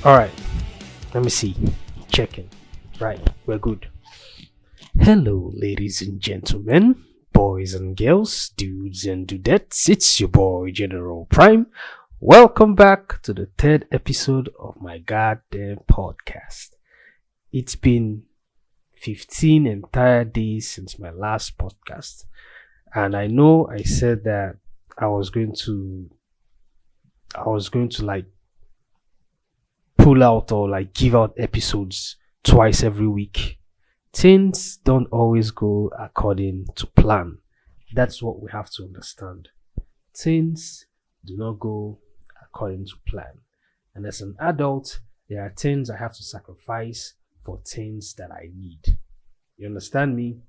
All right, let me see. Checking. Right, we're good. Hello, ladies and gentlemen, boys and girls, dudes and dudettes. It's your boy, General Prime. Welcome back to the third episode of my goddamn podcast. It's been 15 entire days since my last podcast, and I know I said that I was going to, like pull out or like give out episodes twice every week. Things don't always go according to plan. That's what we have to understand. Things do not go according to plan. And as an adult, there are things I have to sacrifice for things that I need. You understand me?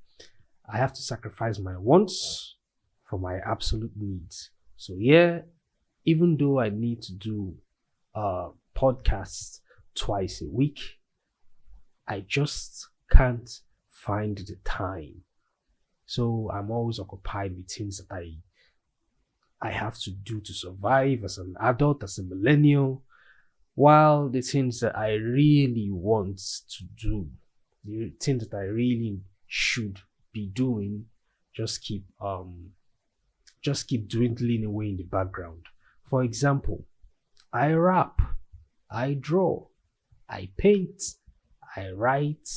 I have to sacrifice my wants for my absolute needs. So yeah, even though I need to do podcasts twice a week, I just can't find the time. So I'm always occupied with things that I have to do to survive as an adult, as a millennial, while the things that I really want to do, the things that I really should be doing, just keep dwindling away in the background. For example, I rap, I draw, I paint, I write,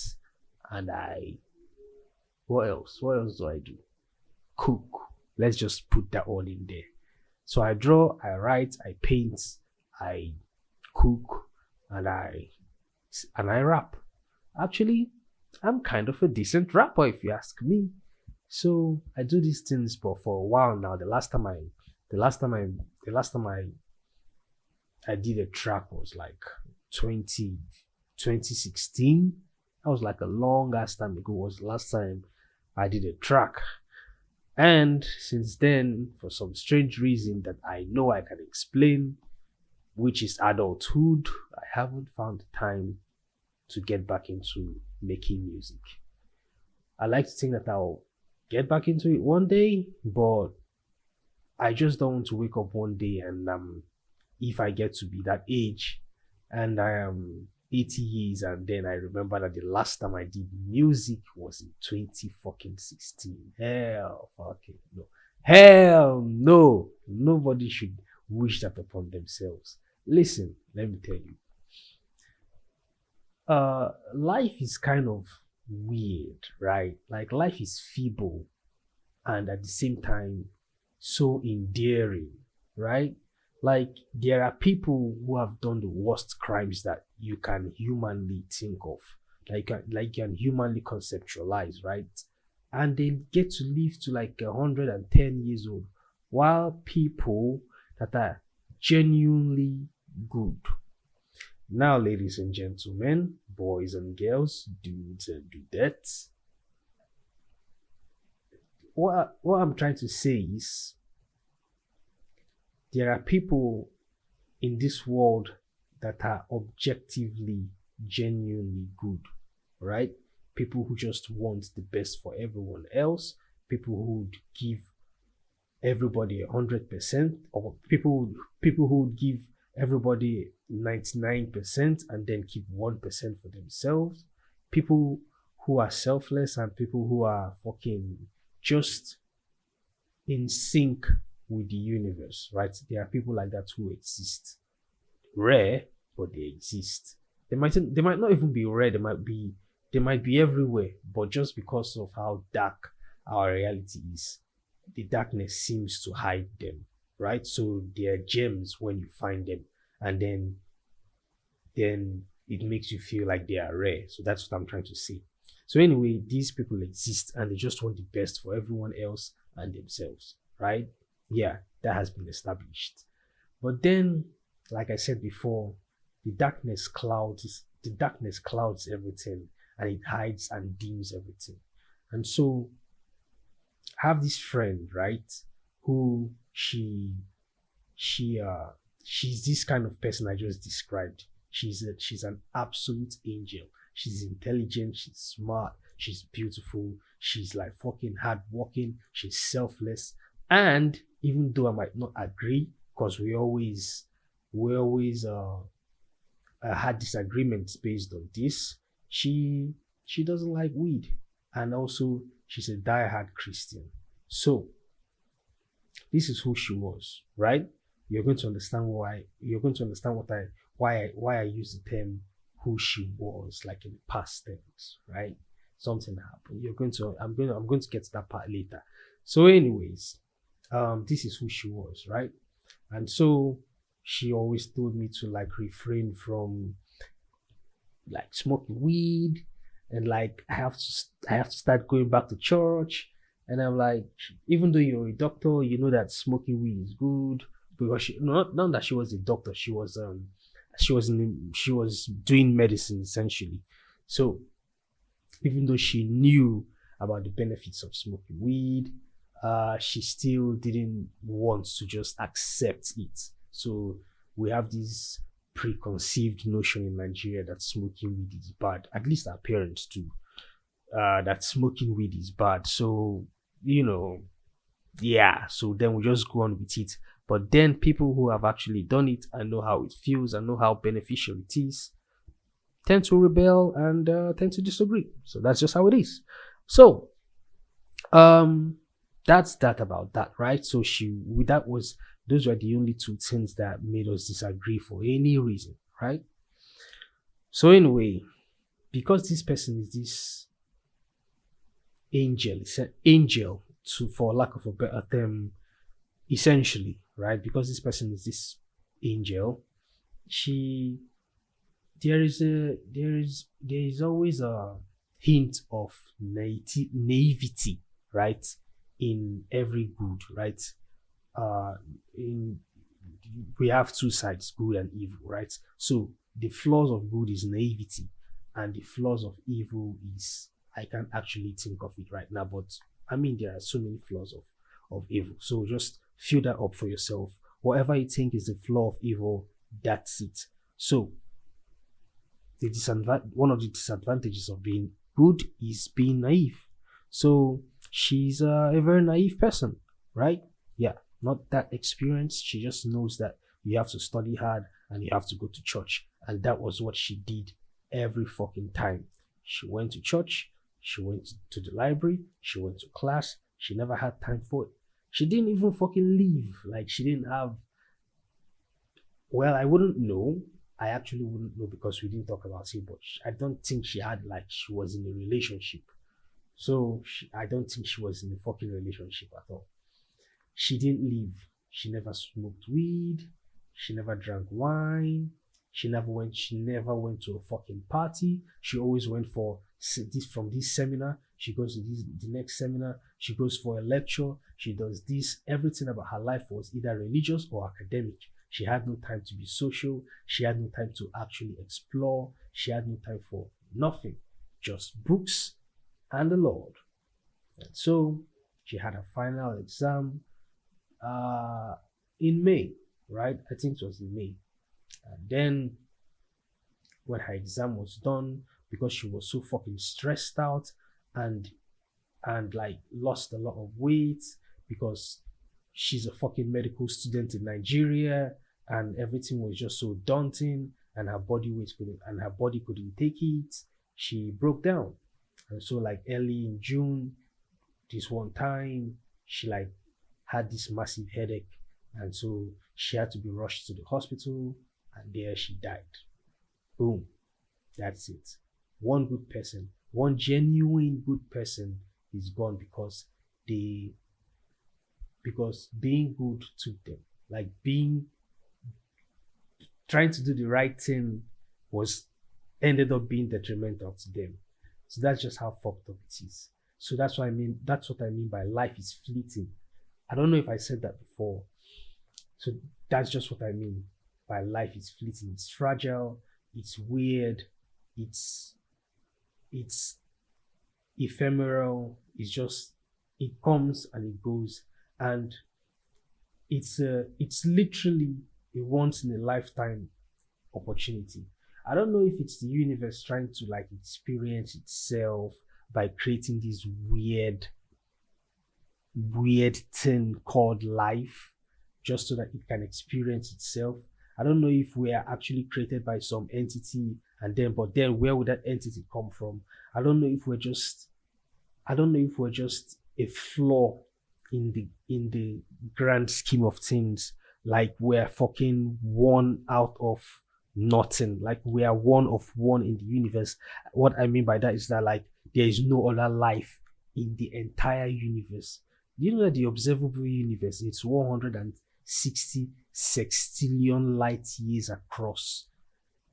and what else? What else do I do? Cook. Let's just put that all in there. So I draw, I write, I paint, I cook, and I rap. Actually, I'm kind of a decent rapper if you ask me. So I do these things, but for a while now. The last time I did a track was like 2016. That was like a long ass time ago. Was the last time I did a track. And since then, for some strange reason that I know I can explain, which is adulthood, I haven't found the time to get back into making music. I like to think that I'll get back into it one day, but I just don't want to wake up one day and if I get to be that age and I am 80 years and then I remember that the last time I did music was in 2016. Hell fucking no. Hell no. Nobody should wish that upon themselves. Listen, let me tell you. Life is kind of weird, right? Like life is feeble and at the same time so endearing, right? Like there are people who have done the worst crimes that you can humanly think of, like you can humanly conceptualize, right? And they get to live to like 110 years old, while people that are genuinely good. Now, ladies and gentlemen, boys and girls, dudes and dudettes, what I'm trying to say is there are people in this world that are objectively, genuinely good, right? People who just want the best for everyone else, people who would give everybody 100%, or people who would give everybody 99% and then keep 1% for themselves, people who are selfless and people who are fucking just in sync with the universe, right? There are people like that who exist. Rare, but they exist. They might not even be rare, they might be everywhere, but just because of how dark our reality is, the darkness seems to hide them, right? So they are gems when you find them, and then it makes you feel like they are rare. So that's what I'm trying to say. So anyway, these people exist and they just want the best for everyone else and themselves, right? Yeah, that has been established. But then, like I said before, the darkness clouds everything, and it hides and dims everything. And so I have this friend, right, who she's this kind of person I just described. She's an absolute angel. She's intelligent, she's smart, she's beautiful, she's like fucking hardworking, she's selfless. And even though I might not agree, because we always had disagreements based on this. She doesn't like weed, and also she's a diehard Christian. So this is who she was, right? You're going to understand why. You're going to understand why I use the term who she was, like in the past tense, right? Something happened. I'm going to get to that part later. So, anyways, this is who she was, right? And so she always told me to like refrain from like smoking weed, and like I have to start going back to church. And I'm like, even though you're a doctor, you know that smoking weed is good, because not that she was a doctor, she was doing medicine essentially. So even though she knew about the benefits of smoking weed, she still didn't want to just accept it. So we have this preconceived notion in Nigeria that smoking weed is bad. At least our parents do. That smoking weed is bad. So, you know, yeah. So then we just go on with it. But then people who have actually done it and know how it feels and know how beneficial it is tend to rebel and tend to disagree. So that's just how it is. So, that's that about that, right? So those were the only two things that made us disagree for any reason, right? So anyway, because this person is this angel, it's an angel, to for lack of a better term, essentially, right? Because this person is this angel, she there is always a hint of naivety, right, in every good, right? In We have two sides, good and evil, right? So the flaws of good is naivety, and the flaws of evil is, I can't actually think of it right now, but I mean there are so many flaws of evil. So just fill that up for yourself. Whatever you think is the flaw of evil, that's it. So one of the disadvantages of being good is being naive. So she's a very naive person, right? Yeah, not that experienced. She just knows that you have to study hard and you have to go to church. And that was what she did every fucking time. She went to church, she went to the library, she went to class. She never had time for it. She didn't even fucking leave. Like, she didn't have, well, I wouldn't know. I actually wouldn't know because we didn't talk about it, but I don't think she had, like, she was in a relationship. So I don't think she was in a fucking relationship at all. She didn't leave. She never smoked weed. She never drank wine. She never went to a fucking party. She always went for from this seminar. She goes to the next seminar. She goes for a lecture. She does this. Everything about her life was either religious or academic. She had no time to be social. She had no time to actually explore. She had no time for nothing. Just books and the Lord. And so she had a final exam in May, right? I think it was in May. And then when her exam was done, because she was so fucking stressed out and like lost a lot of weight, because she's a fucking medical student in Nigeria, and everything was just so daunting, and her body couldn't take it. She broke down. And so like early in June, this one time, she like had this massive headache, and so she had to be rushed to the hospital, and there she died. Boom. That's it. One good person, one genuine good person is gone because being good took them. Like trying to do the right thing ended up being detrimental to them. So that's just how fucked up it is. So that's what I mean by life is fleeting. I don't know if I said that before. So that's just what I mean by life is fleeting. It's fragile, it's weird, it's ephemeral, it comes and it goes, and it's literally a once in a lifetime opportunity. I don't know if it's the universe trying to like experience itself by creating this weird thing called life, just so that it can experience itself. I don't know if we are actually created by some entity, but then where would that entity come from? I don't know if we're just I don't know if we're just a flaw in the grand scheme of things. Like we're fucking one out of nothing. Like we are one of one in the universe. What I mean by that is that like there is no other life in the entire universe. Do you know that the observable universe is 160 sextillion light years across?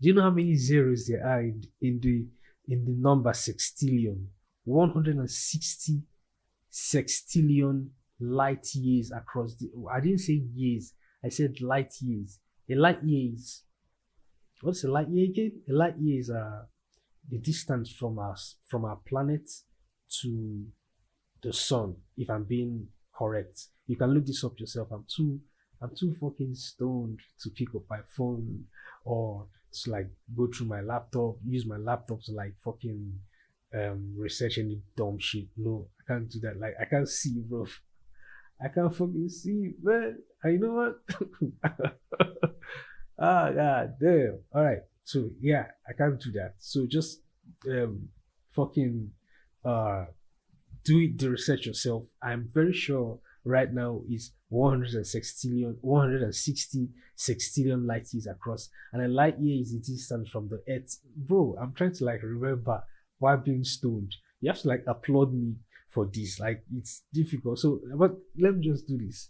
Do you know how many zeros there are in the number sextillion? 160 sextillion light years across the. I didn't say years. I said light years. A light year is what's a light year again? A light year is the distance from our planet to the sun. If I'm being correct, you can look this up yourself. I'm too fucking stoned to pick up my phone or to like go through my laptop, use my laptop to like fucking research any dumb shit. No, I can't do that. Like I can't see, bro. I can't fucking see, man. And you know what? Ah, god damn. All right. So yeah, I can't do that. So just fucking uh do the research yourself. I'm very sure right now is 160 sextillion light years across, and a light year is the distance from the Earth. Bro, I'm trying to like remember while being stoned. You have to like applaud me for this. Like it's difficult. So, but let me just do this.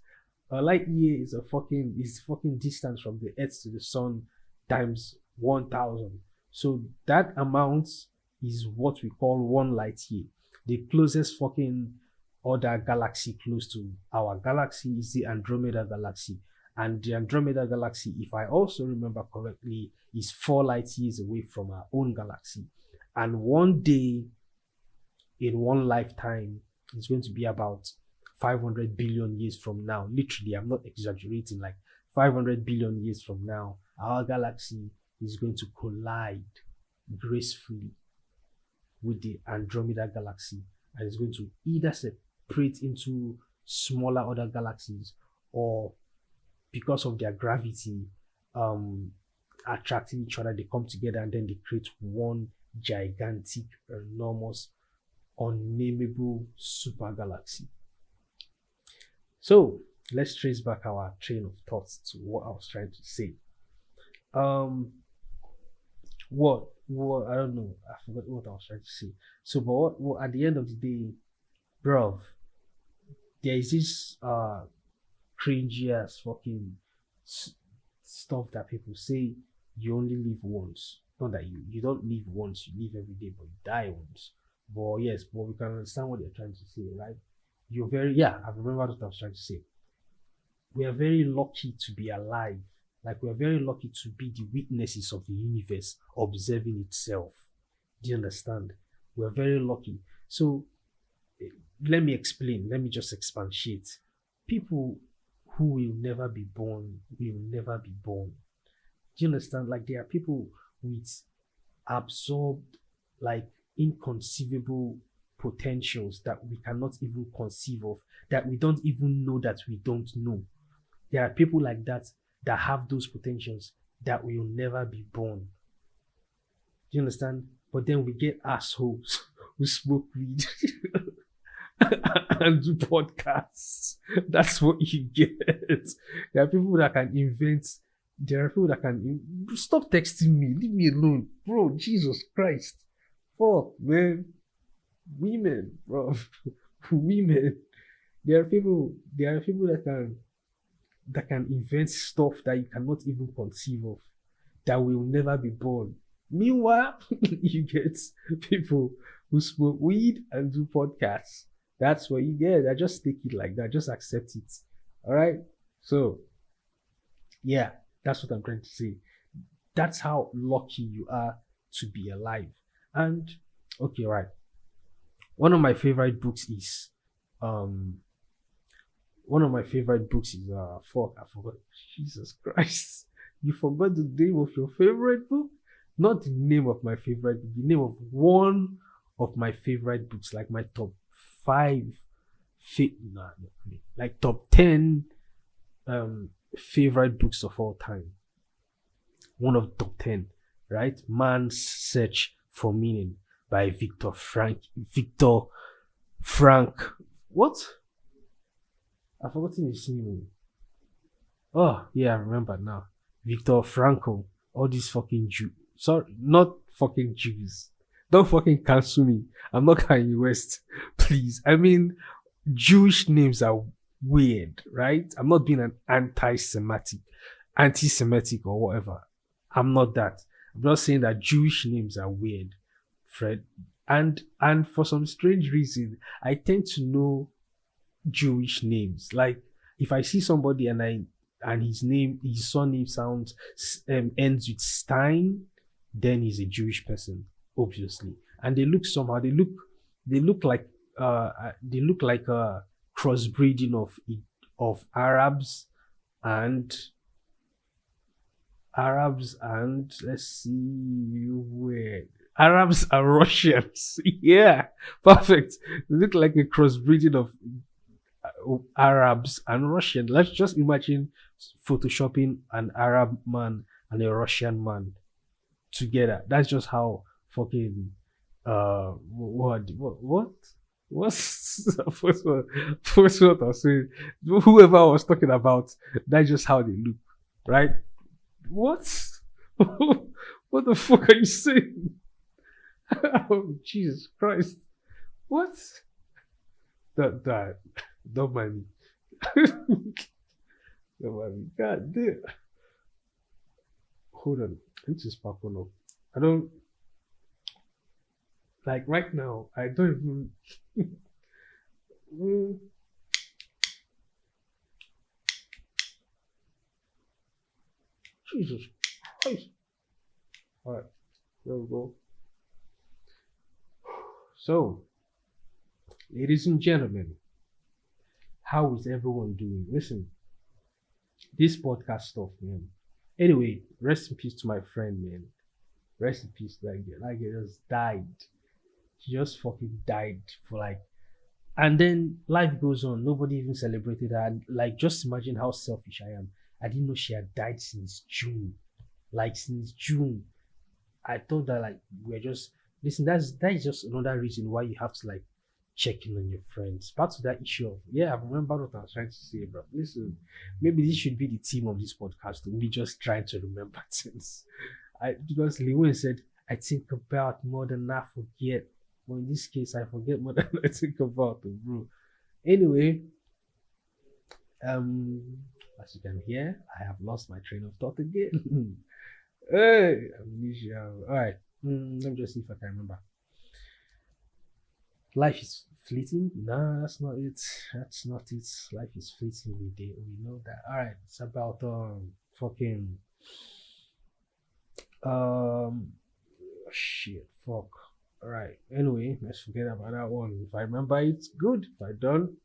A light year is fucking distance from the Earth to the Sun times 1,000. So that amount is what we call one light year. The closest fucking other galaxy close to our galaxy is the Andromeda galaxy. And the Andromeda galaxy, if I also remember correctly, is 4 light years away from our own galaxy. And one day, in one lifetime, it's going to be about 500 billion years from now. Literally, I'm not exaggerating, like 500 billion years from now, our galaxy is going to collide gracefully with the Andromeda galaxy, and it's going to either separate into smaller other galaxies, or because of their gravity attracting each other, they come together and then they create one gigantic, enormous, unnameable super galaxy. So let's trace back our train of thoughts to what I was trying to say. What I don't know. I forgot what I was trying to say. So, but what at the end of the day, bruv, there is this cringy ass fucking stuff that people say you only live once. Not that you don't live once, you live every day, but you die once. But yes, but we can understand what they're trying to say, right? I remember what I was trying to say. We are very lucky to be alive. Like we are very lucky to be the witnesses of the universe observing itself. Do you understand? We are very lucky. So let me explain. Let me just expatiate. People who will never be born will never be born. Do you understand? Like there are people with absorbed, like inconceivable potentials that we cannot even conceive of, that we don't even know that we don't know. There are people like that have those potentials that will never be born. Do you understand? But then we get assholes who smoke weed and do podcasts. That's what you get. There are people that can invent. There are people that can stop texting me. Leave me alone, bro. Jesus Christ, fuck, man. Women, bro. Women. There are people that can invent stuff that you cannot even conceive of, that will never be born. Meanwhile, you get people who smoke weed and do podcasts. That's what you get. I just take it like that. Just accept it. All right. So, yeah, that's what I'm trying to say. That's how lucky you are to be alive. And okay, right. One of my favorite books is fuck, I forgot. Jesus Christ. You forgot the name of your favorite book? Not the name of my favorite book, the name of one of my favorite books, like my top 5 like top 10 favorite books of all time. one of the top 10, right? Man's Search for Meaning by Victor Frank. What? I've forgotten his name. Oh, yeah, I remember now. Victor Frankl. All these fucking Jews. Sorry, not fucking Jews. Don't fucking cancel me. I'm not Kanye West. Please. I mean, Jewish names are weird, right? I'm not being an anti-Semitic or whatever. I'm not that. I'm not saying that Jewish names are weird, Fred. And for some strange reason, I tend to know Jewish names. Like if I see somebody and his surname ends with Stein, then he's a Jewish person, obviously. And they look somehow they look like a crossbreeding of and Arabs and let's see where Arabs and Russians. Yeah, perfect. They look like a crossbreeding of Arabs and Russian. Let's just imagine photoshopping an Arab man and a Russian man together. That's just how fucking what's what I was saying. Whoever I was talking about, that's just how they look, right? What? What the fuck are you saying? Oh Jesus Christ! What? That don't mind me. Don't mind me. God damn. Hold on. I need to spark one up. I don't like right now. I don't even. Jesus Christ. Alright, there we go. So, ladies and gentlemen, how is everyone doing? Listen, this podcast stuff, man. Anyway, rest in peace to my friend, man. Rest in peace to that girl. That girl just died. She just fucking died for like. And then life goes on. Nobody even celebrated her. And like, just imagine how selfish I am. I didn't know she had died since June. Like since June. I thought that like we're just listen. That is just another reason why you have to like check in on your friends. Back to that issue of I remember what I was trying to say, bro. Listen, maybe this should be the theme of this podcast. Me just trying to remember things. Because Lewin said, I think about more than I forget. Well, in this case, I forget more than I think about, bro. Anyway, as you can hear, I have lost my train of thought again. Hey, amnesia. All right, let me just see if I can remember. Life is fleeting. No, that's not it. That's not it. Life is fleeting. We know that. All right, it's about fucking shit. Fuck. All right. Anyway, let's forget about that one. If I remember, it's good. If I don't,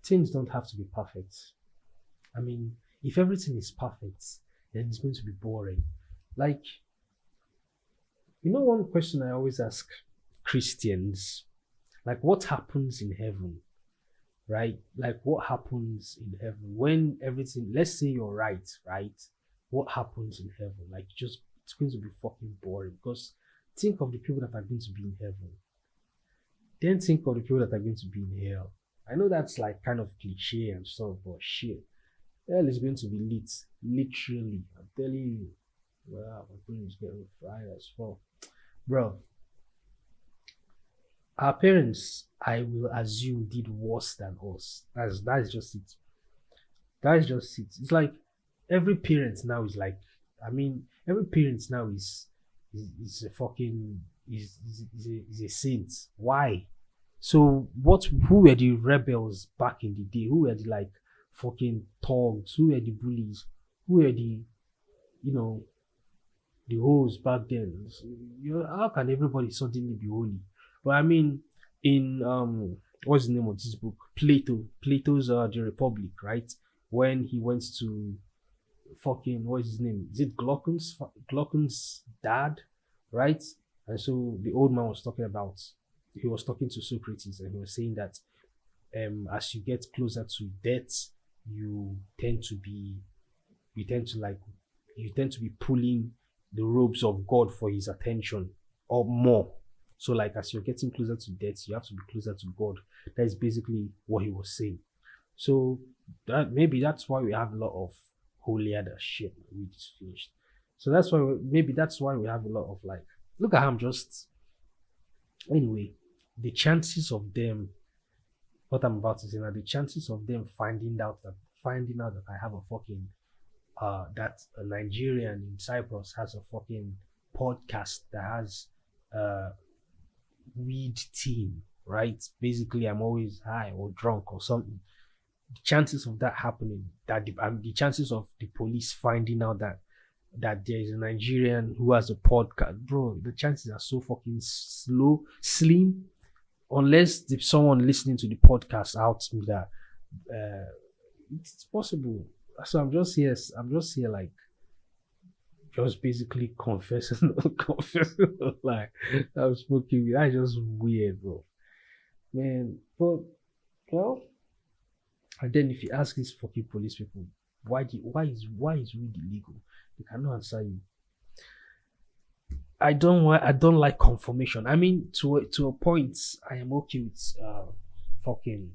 things don't have to be perfect. I mean, if everything is perfect, then it's going to be boring. Like, one question I always ask Christians, like, what happens in heaven, right? Like, what happens in heaven when everything, let's say you're right? What happens in heaven? Like, it's going to be fucking boring because think of the people that are going to be in heaven. Then think of the people that are going to be in hell. I know that's like kind of cliche and stuff, but shit. Hell is going to be lit. Literally. I'm telling you. Wow, my brain is getting fried as fuck. Bro. Our parents, I will assume, did worse than us. That's just it. That's just it. It's like every parent now is like, every parent now is a fucking is a saint. Why? So who were the rebels back in the day? Who were the like fucking thugs? Who were the bullies? Who were the the hoes back then? So, how can everybody suddenly be holy? But in what's the name of this book? Plato's The Republic, right? When he went to fucking what's his name? Is it Glaucon's dad, right? And so the old man was talking to Socrates and he was saying that as you get closer to death, you tend to be you tend to like you tend to be pulling the ropes of God for his attention or more. So like as you're getting closer to death, you have to be closer to God. That is basically what he was saying. So that maybe that's why we have a lot of holier than shit we just finished. So that's why maybe that's why we have a lot of like look at how I'm just anyway, the chances of them what I'm about to say now, the chances of them finding out that I have a fucking that a Nigerian in Cyprus has a fucking podcast that has uh weed team, right? Basically, I'm always high or drunk or something. The chances of that happening, the chances of the police finding out that there is a Nigerian who has a podcast, bro, the chances are so fucking slim, unless there's someone listening to the podcast out to me that uh, it's possible. So I'm just here like just basically confessing, confessing like I'm smoking weed. That's just weird, bro. Man, but well, and then if you ask these fucking police people, why is weed illegal? They cannot answer you. I don't like confirmation. I mean, to a point, I am okay with fucking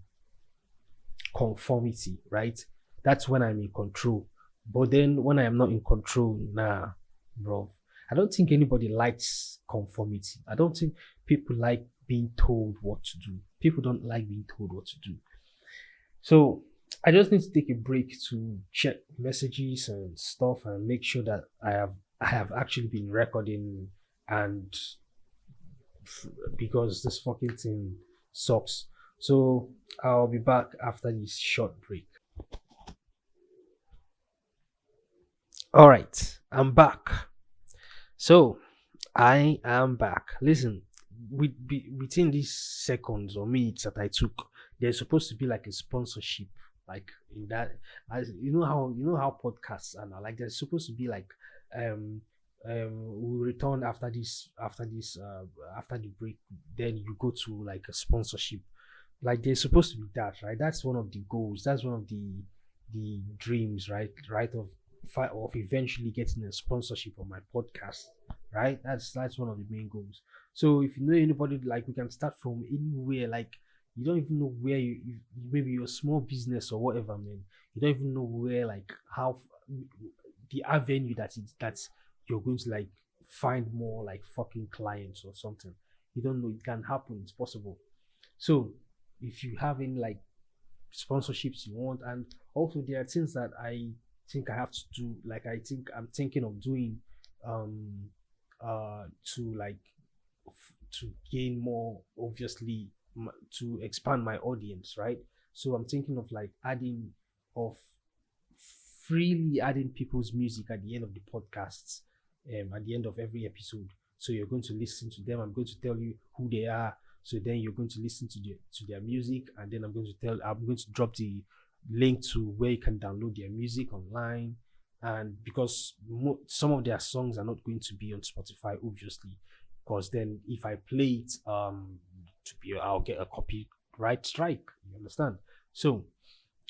conformity, right? That's when I'm in control. But then when I am not in control, nah, bro. I don't think anybody likes conformity. I don't think people like being told what to do. People don't like being told what to do. So I just need to take a break to check messages and stuff and make sure that I have actually been recording and because this fucking thing sucks. So I'll be back after this short break. All right, I'm back. So I am back. Listen, within these seconds or minutes that I took, there's supposed to be like a sponsorship, like in that. As you know how podcasts are now. Like there's supposed to be like, um, we'll return after the break. Then you go to like a sponsorship. Like there's supposed to be that, right? That's one of the goals. That's one of the dreams, right of eventually getting a sponsorship on my podcast, right? That's one of the main goals. So if you know anybody, like we can start from anywhere. Like you don't even know where maybe your small business or whatever, man. You don't even know where like how the avenue that you're going to like find more like fucking clients or something. You don't know, it can happen. It's possible. So if you have any like sponsorships you want, and also there are things that I think I have to do. Like I think I'm thinking of doing um to like to gain more, obviously, to expand my audience, right? So I'm thinking of like of freely adding people's music at the end of the podcasts, at the end of every episode. So you're going to listen to them. I'm going to tell you who they are. So then you're going to listen to their music, and then I'm going to drop the link to where you can download their music online. And because some of their songs are not going to be on Spotify, obviously, because then if I play it, I'll get a copyright strike. You understand? So,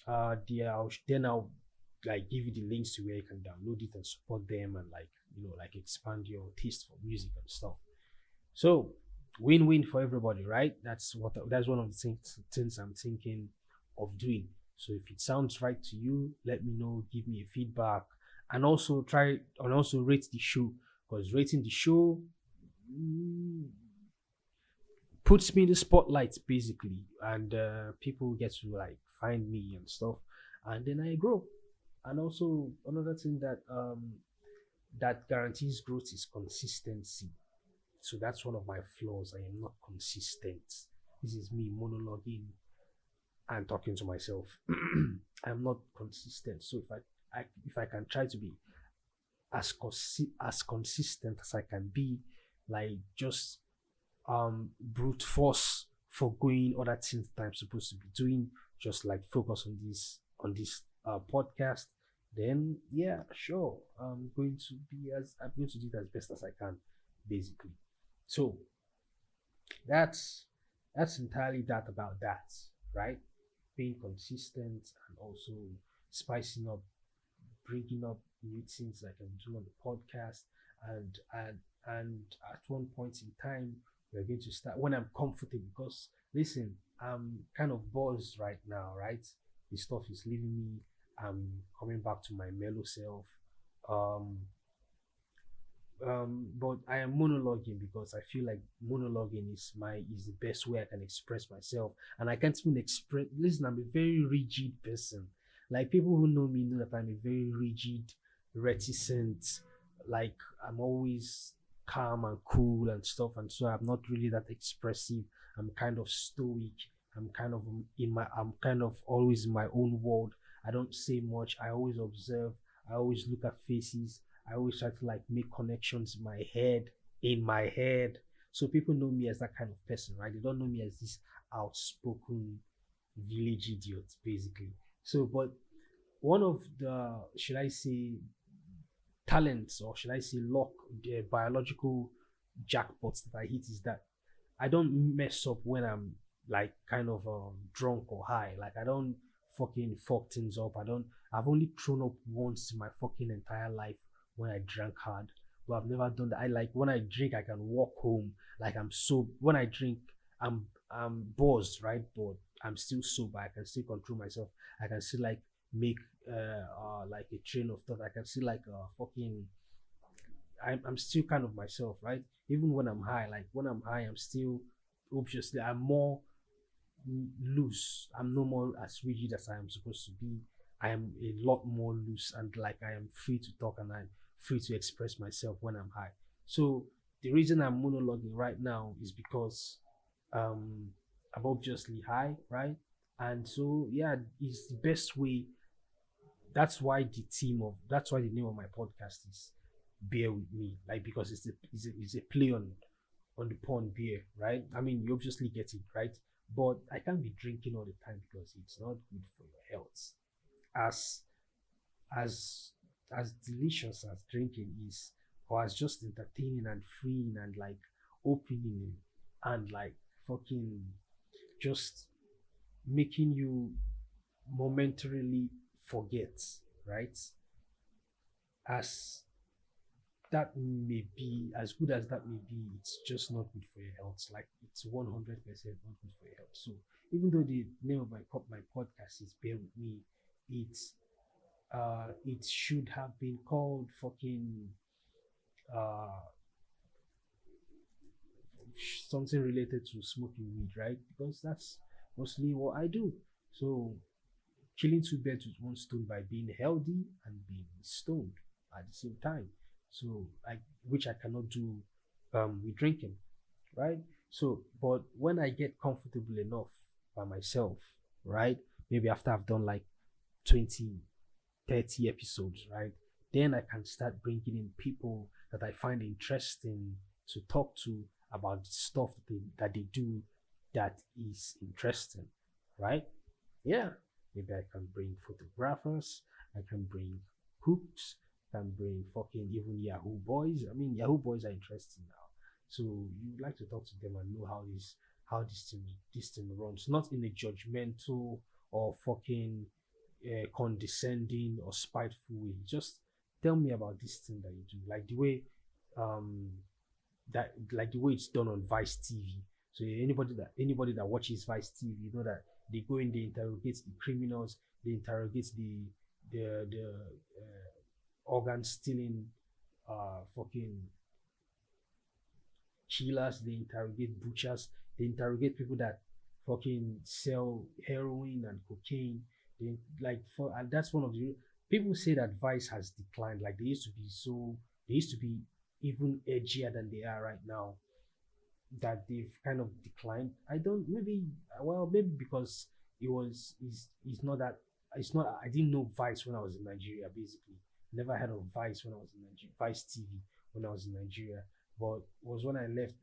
then I'll like give you the links to where you can download it and support them and like like expand your taste for music and stuff. So win-win for everybody, right? That's one of the things I'm thinking of doing. So if it sounds right to you, let me know, give me a feedback, and also rate the show, because rating the show mm, puts me in the spotlight basically, and people get to like find me and stuff, and then I grow. And also another thing that guarantees growth is consistency. So that's one of my flaws. I am not consistent. This is me monologuing and talking to myself. I'm not consistent. So if I can try to be as consistent as I can be, like just brute force for going other things that I'm supposed to be doing, just like focus on this podcast, then yeah, sure, I'm going to do it as best as I can, basically. So that's entirely that about that, right? being consistent and also spicing up, bringing up new things I can do on the podcast, and at one point in time we're going to start when I'm comfortable. Because listen, I'm kind of buzzed right now, right? The stuff is leaving me. I'm coming back to my mellow self. Um, but I am monologuing because I feel like monologuing is the best way I can express myself, and I can't even express. Listen, I'm a very rigid person. Like people who know me know that I'm a very rigid, reticent. Like I'm always calm and cool and stuff, and so I'm not really that expressive. I'm kind of stoic. I'm kind of in my. I'm kind of always in my own world. I don't say much. I always observe. I always look at faces. I always try to like make connections in my head, in my head. So people know me as that kind of person, right? They don't know me as this outspoken village idiot, basically. So, but one of the, should I say, talents, or should I say luck, the biological jackpots that I hit is that I don't mess up when I'm like kind of drunk or high. Like I don't fucking fuck things up. I don't. I've only thrown up once in my fucking entire life when I drank hard, but I've never done that. I like when I drink, I can walk home. Like I'm so when I drink, I'm buzzed, right? But I'm still sober. I can still control myself. I can still like make like a train of thought. I can still like fucking I'm still kind of myself, right? Even when I'm high, like when I'm high, I'm still obviously I'm more loose. I'm no more as rigid as I am supposed to be. I am a lot more loose and like I am free to talk and I'm free to express myself when I'm high. So the reason I'm monologuing right now is because um I'm obviously high, right? And so yeah, it's the best way. That's why the name of my podcast is Beer with Me, like because it's a play on the pun beer, right? I mean, you obviously get it, right? But I can't be drinking all the time because it's not good for your health. As as as delicious as drinking is, or as just entertaining and freeing and like opening and like fucking just making you momentarily forget, right? As that may be, as good as that may be, it's just not good for your health. Like it's 100% not good for your health. So even though the name of my podcast is Bear with Me, it's it should have been called fucking uh something related to smoking weed, right? Because that's mostly what I do. So killing two birds with one stone by being healthy and being stoned at the same time. So which I cannot do with drinking, right? So, but when I get comfortable enough by myself, right? Maybe after I've done like 20, 30 episodes, right? Then I can start bringing in people that I find interesting to talk to about the stuff that they do that is interesting, right? Yeah, maybe I can bring photographers, I can bring cooks, I can bring fucking even Yahoo boys. I mean, Yahoo boys are interesting now. So you like to talk to them and know how this thing runs, not in a judgmental or fucking condescending or spiteful way. Just tell me about this thing that you do, like the way um the way it's done on Vice TV. So anybody that watches Vice TV, you know that they go in, they interrogate the criminals, they interrogate the organ stealing fucking killers, they interrogate butchers, they interrogate people that fucking sell heroin and cocaine. They like for and that's one of the people say that Vice has declined. Like they used to be even edgier than they are right now, that they've kind of declined. I don't maybe well maybe because it's not that it's not I didn't know Vice when I was in Nigeria basically. Never heard of Vice when I was in Nigeria, Vice TV when I was in Nigeria. But it was when I left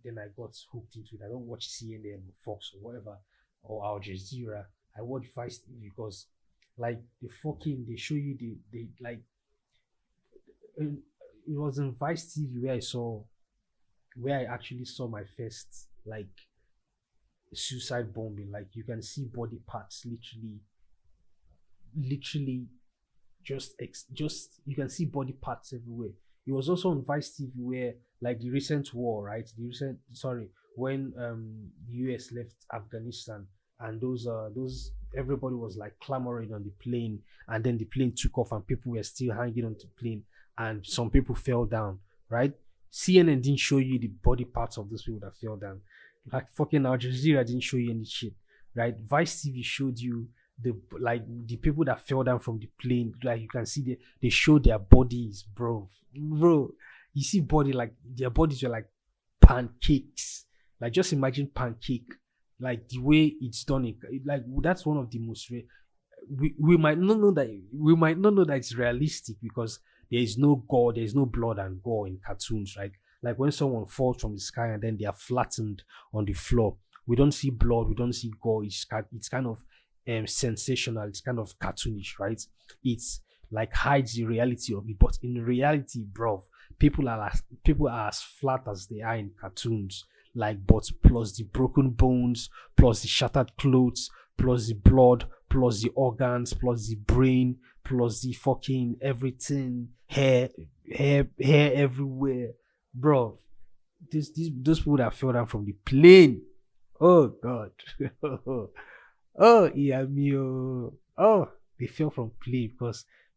then I got hooked into it. I don't watch CNN or Fox or whatever or Al Jazeera. I watch Vice TV because like they show you the like it was in Vice TV where I actually saw my first like suicide bombing. Like you can see body parts literally just you can see body parts everywhere. It was also on Vice TV where like the recent war, right? The recent sorry, when US left Afghanistan and those everybody was like clamoring on the plane and then the plane took off and people were still hanging on the plane and some people fell down, right? CNN didn't show you the body parts of those people that fell down. Like fucking Al Jazeera didn't show you any shit, right? Vice TV showed you the people that fell down from the plane. Like you can see they show their bodies, bro. You see body like their bodies were like pancakes. Like just imagine pancake, like the way it's done. Like that's one of the most we might not know that it's realistic because there is no gore, there is no blood and gore in cartoons, right? Like when someone falls from the sky and then they are flattened on the floor, we don't see blood, we don't see gore. It's kind of sensational, it's kind of cartoonish, right? It's like hides the reality of it, but in reality, bro, people are as flat as they are in cartoons. Like, but plus the broken bones, plus the shattered clothes, plus the blood, plus the organs, plus the brain, plus the fucking everything, hair everywhere, bro. Those people that fell down from the plane. Oh God. Oh, yeah, me. Oh, they fell from plane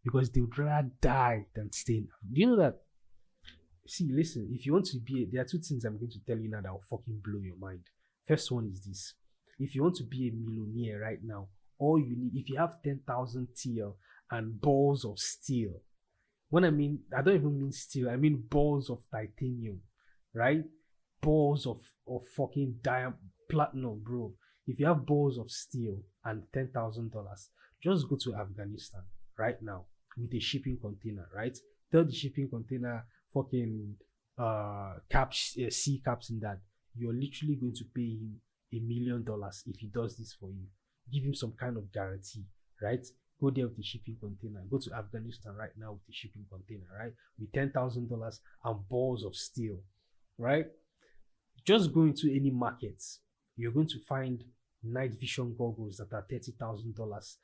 because they would rather die than stay. Do you know that? See, listen. If you want to be, there are two things I'm going to tell you now that will fucking blow your mind. First one is this: if you want to be a millionaire right now, all you need, if you have 10,000 TL and balls of steel. When I mean, I don't even mean steel. I mean balls of titanium, right? Balls of fucking diamond, platinum, bro. If you have balls of steel and $10,000, just go to Afghanistan right now with a shipping container, right? Tell the shipping container fucking caps, sea caps in that you're literally going to pay him $1 million if he does this for you. Give him some kind of guarantee, right? Go there with the shipping container. Go to Afghanistan right now with the shipping container, right? With $10,000 and balls of steel, right? Just go into any markets. You're going to find night vision goggles that are $30,000.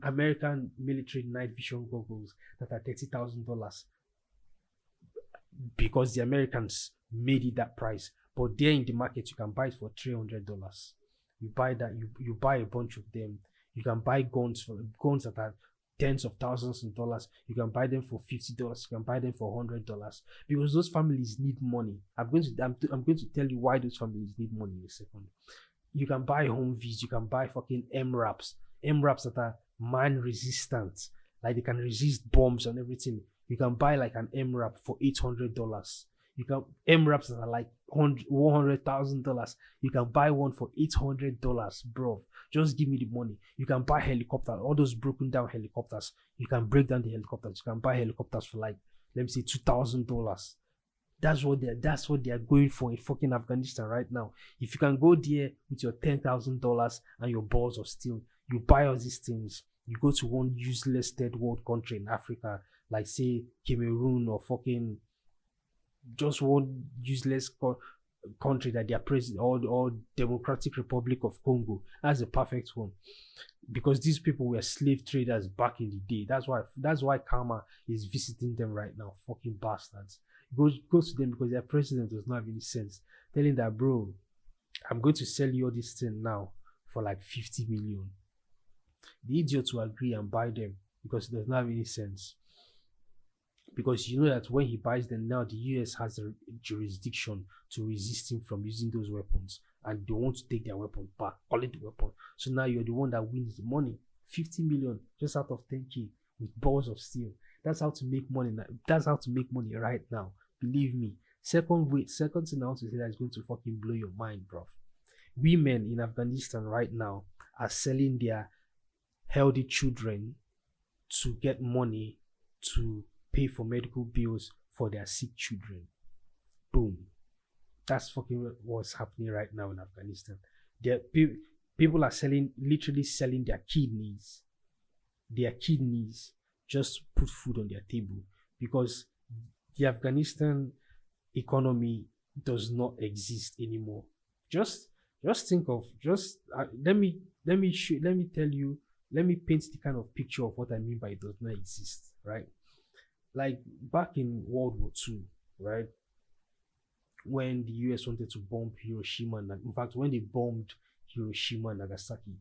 American military night vision goggles that are $30,000 because the Americans made it that price. But there in the market, you can buy it for $300. You buy that, you buy a bunch of them. You can buy guns that are tens of thousands of dollars. You can buy them for $50. You can buy them for $100 because those families need money. I'm going to tell you why those families need money in a second. You can buy Humvees. You can buy fucking MRAPs that are man resistant, like they can resist bombs and everything. You can buy like an MRAP for $800. You can MRAPs that are like $100,000. You can buy one for $800, bro. Just give me the money. You can buy helicopters, all those broken down helicopters. You can break down the helicopters. You can buy helicopters for like, let me say, $2,000. That's what they are going for in fucking Afghanistan right now. If you can go there with your $10,000 and your balls of steel, you buy all these things. You go to one useless third world country in Africa, like say Cameroon or fucking just one useless country that their president or Democratic Republic of Congo. That's the perfect one, because these people were slave traders back in the day. That's why karma is visiting them right now. Fucking bastards. Go to them because their president does not have any sense. Telling that, bro, I'm going to sell you all this thing now for like 50 million. The idiot will agree and buy them because it does not have any sense. Because you know that when he buys them now, the US has a jurisdiction to resist him from using those weapons, and they want to take their weapon back, call it the weapon. So now you're the one that wins the money. 50 million just out of 10K with balls of steel. That's how to make money. That's how to make money right now. Believe me. Second thing I want to say that is going to fucking blow your mind, bro. Women in Afghanistan right now are selling their healthy children to get money to pay for medical bills for their sick children. Boom. That's fucking what's happening right now in Afghanistan. People are literally selling their kidneys just to put food on their table, because the Afghanistan economy does not exist anymore. Just Just think of just let me tell you, let me paint the kind of picture of what I mean by it does not exist, right? Like back in World War II, right? When the US wanted to bomb Hiroshima and in fact when they bombed Hiroshima and Nagasaki,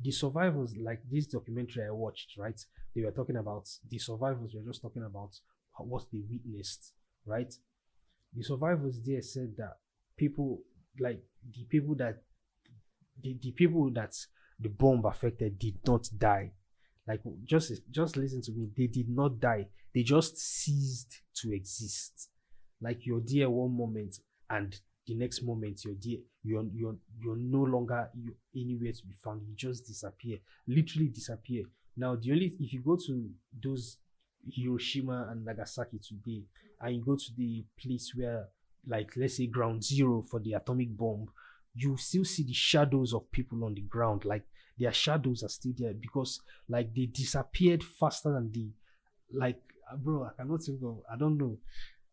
the survivors, like this documentary I watched, right? They were talking about the survivors were just talking about what they witnessed, right? The survivors there said that people like the people that the bomb affected did not die. Like just listen to me. They did not die. They just ceased to exist. Like you're there one moment and the next moment you're there. You're no longer anywhere to be found. You just disappear. Literally disappear. Now the only if you go to those Hiroshima and Nagasaki today and you go to the place where like let's say ground zero for the atomic bomb, you still see the shadows of people on the ground. Like their shadows are still there because like they disappeared faster than the like bro, I cannot think of I don't know.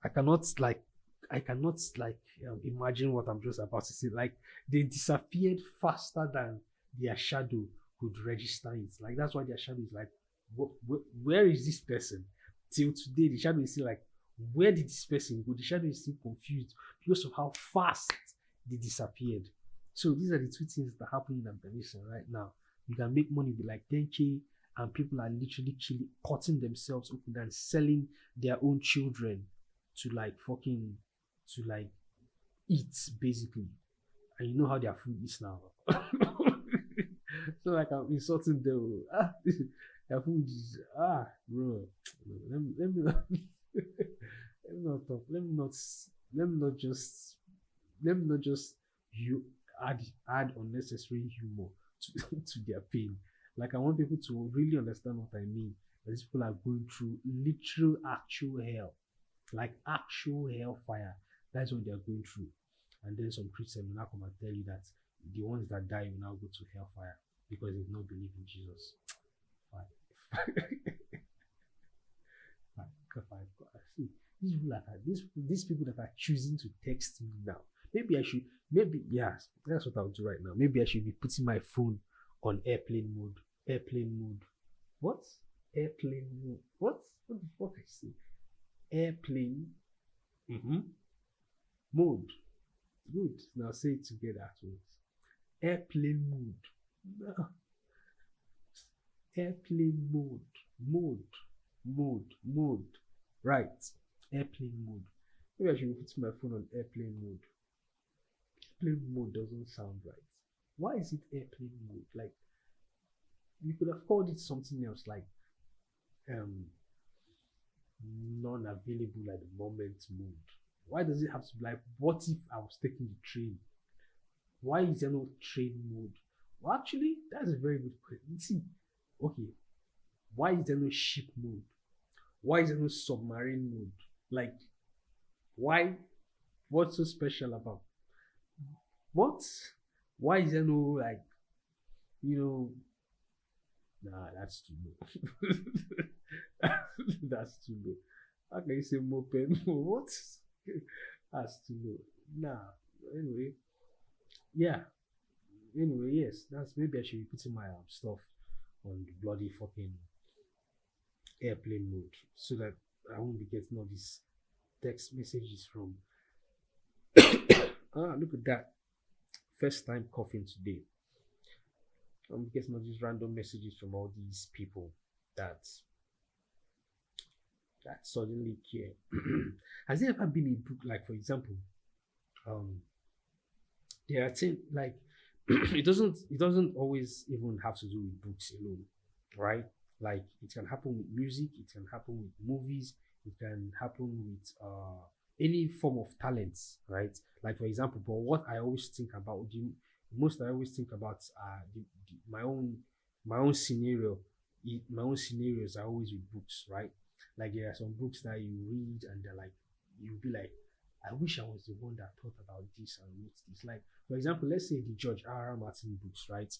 I cannot like I cannot like imagine what I'm just about to say. Like they disappeared faster than their shadow could register it. Like that's why their shadow is like, where is this person? Till today, the shadow is still like, where did this person go? The shadow is still confused because of how fast they disappeared. So these are the two things that are happening in Afghanistan right now. You can make money with like 10K, and people are literally cutting themselves open and selling their own children to like fucking to like eat basically. And you know how their food is now. So like I'm insulting them. Their food is bro. Let me not let me not talk. Let me not just let me not just you add unnecessary humor to their pain. Like I want people to really understand what I mean. That these people are going through literal actual hell. Like actual hellfire. That's what they are going through. And then some Christians will now come and tell you that the ones that die will now go to hellfire because they do not believe in Jesus. Fine. See, these people that are choosing to text me now. Maybe yes, that's what I'll do right now. Maybe I should be putting my phone on airplane mode. Airplane mode. What? Airplane mode. What? What the fuck I say? Airplane. Mm-hmm. Mode. Good. Now say it together at once. Airplane mode. No. Airplane mode. Mode. Right. Airplane mode. Maybe I should be putting my phone on airplane mode. Airplane mode doesn't sound right. Why is it airplane mode? Like you could have called it something else like non-available at the moment mode. Why does it have to be like what if I was taking the train? Why is there no train mode? Well, actually, that's a very good question. See, okay, why is there no ship mode? Why is there no submarine mode? Like, why? What's so special about what? Why is there no like, nah, that's too low. That's too low. How can you say moped? What? That's too low. Nah. Anyway, yeah. Anyway, yes. That's maybe I should be putting my stuff on the bloody fucking airplane mode so that I won't be getting all these text messages from. Look at that. First time coughing today. I'm getting all these random messages from all these people that suddenly care. Has there ever been a book like, for example, there are things like it doesn't always even have to do with books alone, right? Like it can happen with music, it can happen with movies, it can happen with any form of talents, right? Like for example, but what I always think about the most I always think about my own scenario. My own scenarios are always with books, right? Like there are some books that you read and they're like you'll be like, I wish I was the one that thought about this and wrote this. Like for example, let's say the George R. R. Martin books, right?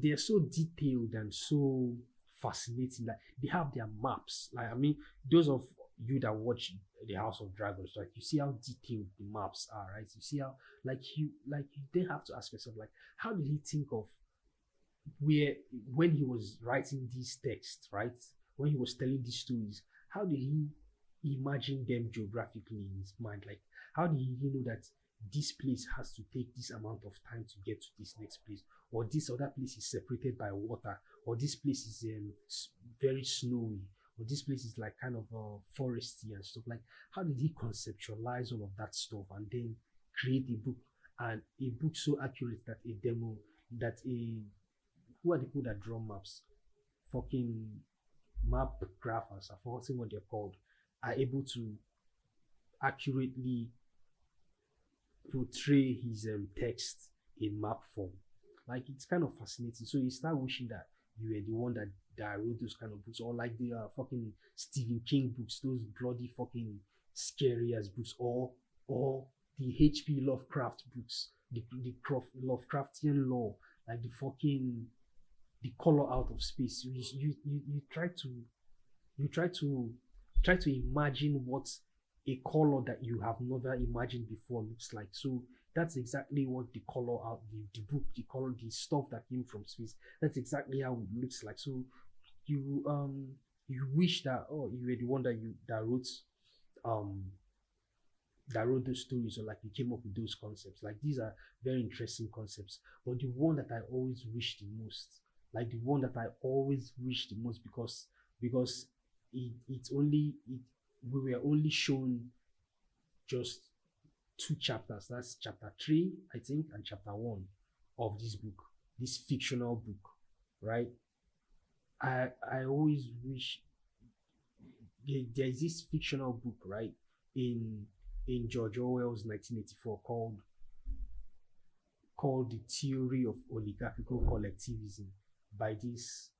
They're so detailed and so fascinating. Like they have their maps. Like I mean, those of you that watch the House of Dragons, like you see how detailed the maps are, right? You see how you then have to ask yourself, like, how did he think of where when he was writing these texts, right? When he was telling these stories, how did he imagine them geographically in his mind? Like, how did he know that this place has to take this amount of time to get to this next place, or this other place is separated by water, or this place is very snowy, or this place is like kind of foresty and stuff? Like, how did he conceptualize all of that stuff and then create a book, and a book so accurate that a demo that a who are the people that draw maps? Fucking map graphers, I've forgotten what they're called, are able to accurately portray his text in map form. Like it's kind of fascinating. So you start wishing that you were the one that wrote those kind of books, or like the fucking Stephen King books, those bloody fucking scary as books, or the H.P. Lovecraft books, Lovecraftian lore, like the color out of space. You try to imagine what a color that you have never imagined before looks like. So that's exactly what the color out the book, the color, the stuff that came from space. That's exactly how it looks like. So you wish that you were the one um that wrote those stories, or like you came up with those concepts. Like these are very interesting concepts. But the one that I always wish the most, like the one that I always wish the most, because we were only shown just two chapters. That's chapter 3, I think, and chapter 1 of this book, this fictional book, right? I always wish there's this fictional book, right, in George Orwell's 1984 called The Theory of Oligarchical Collectivism by this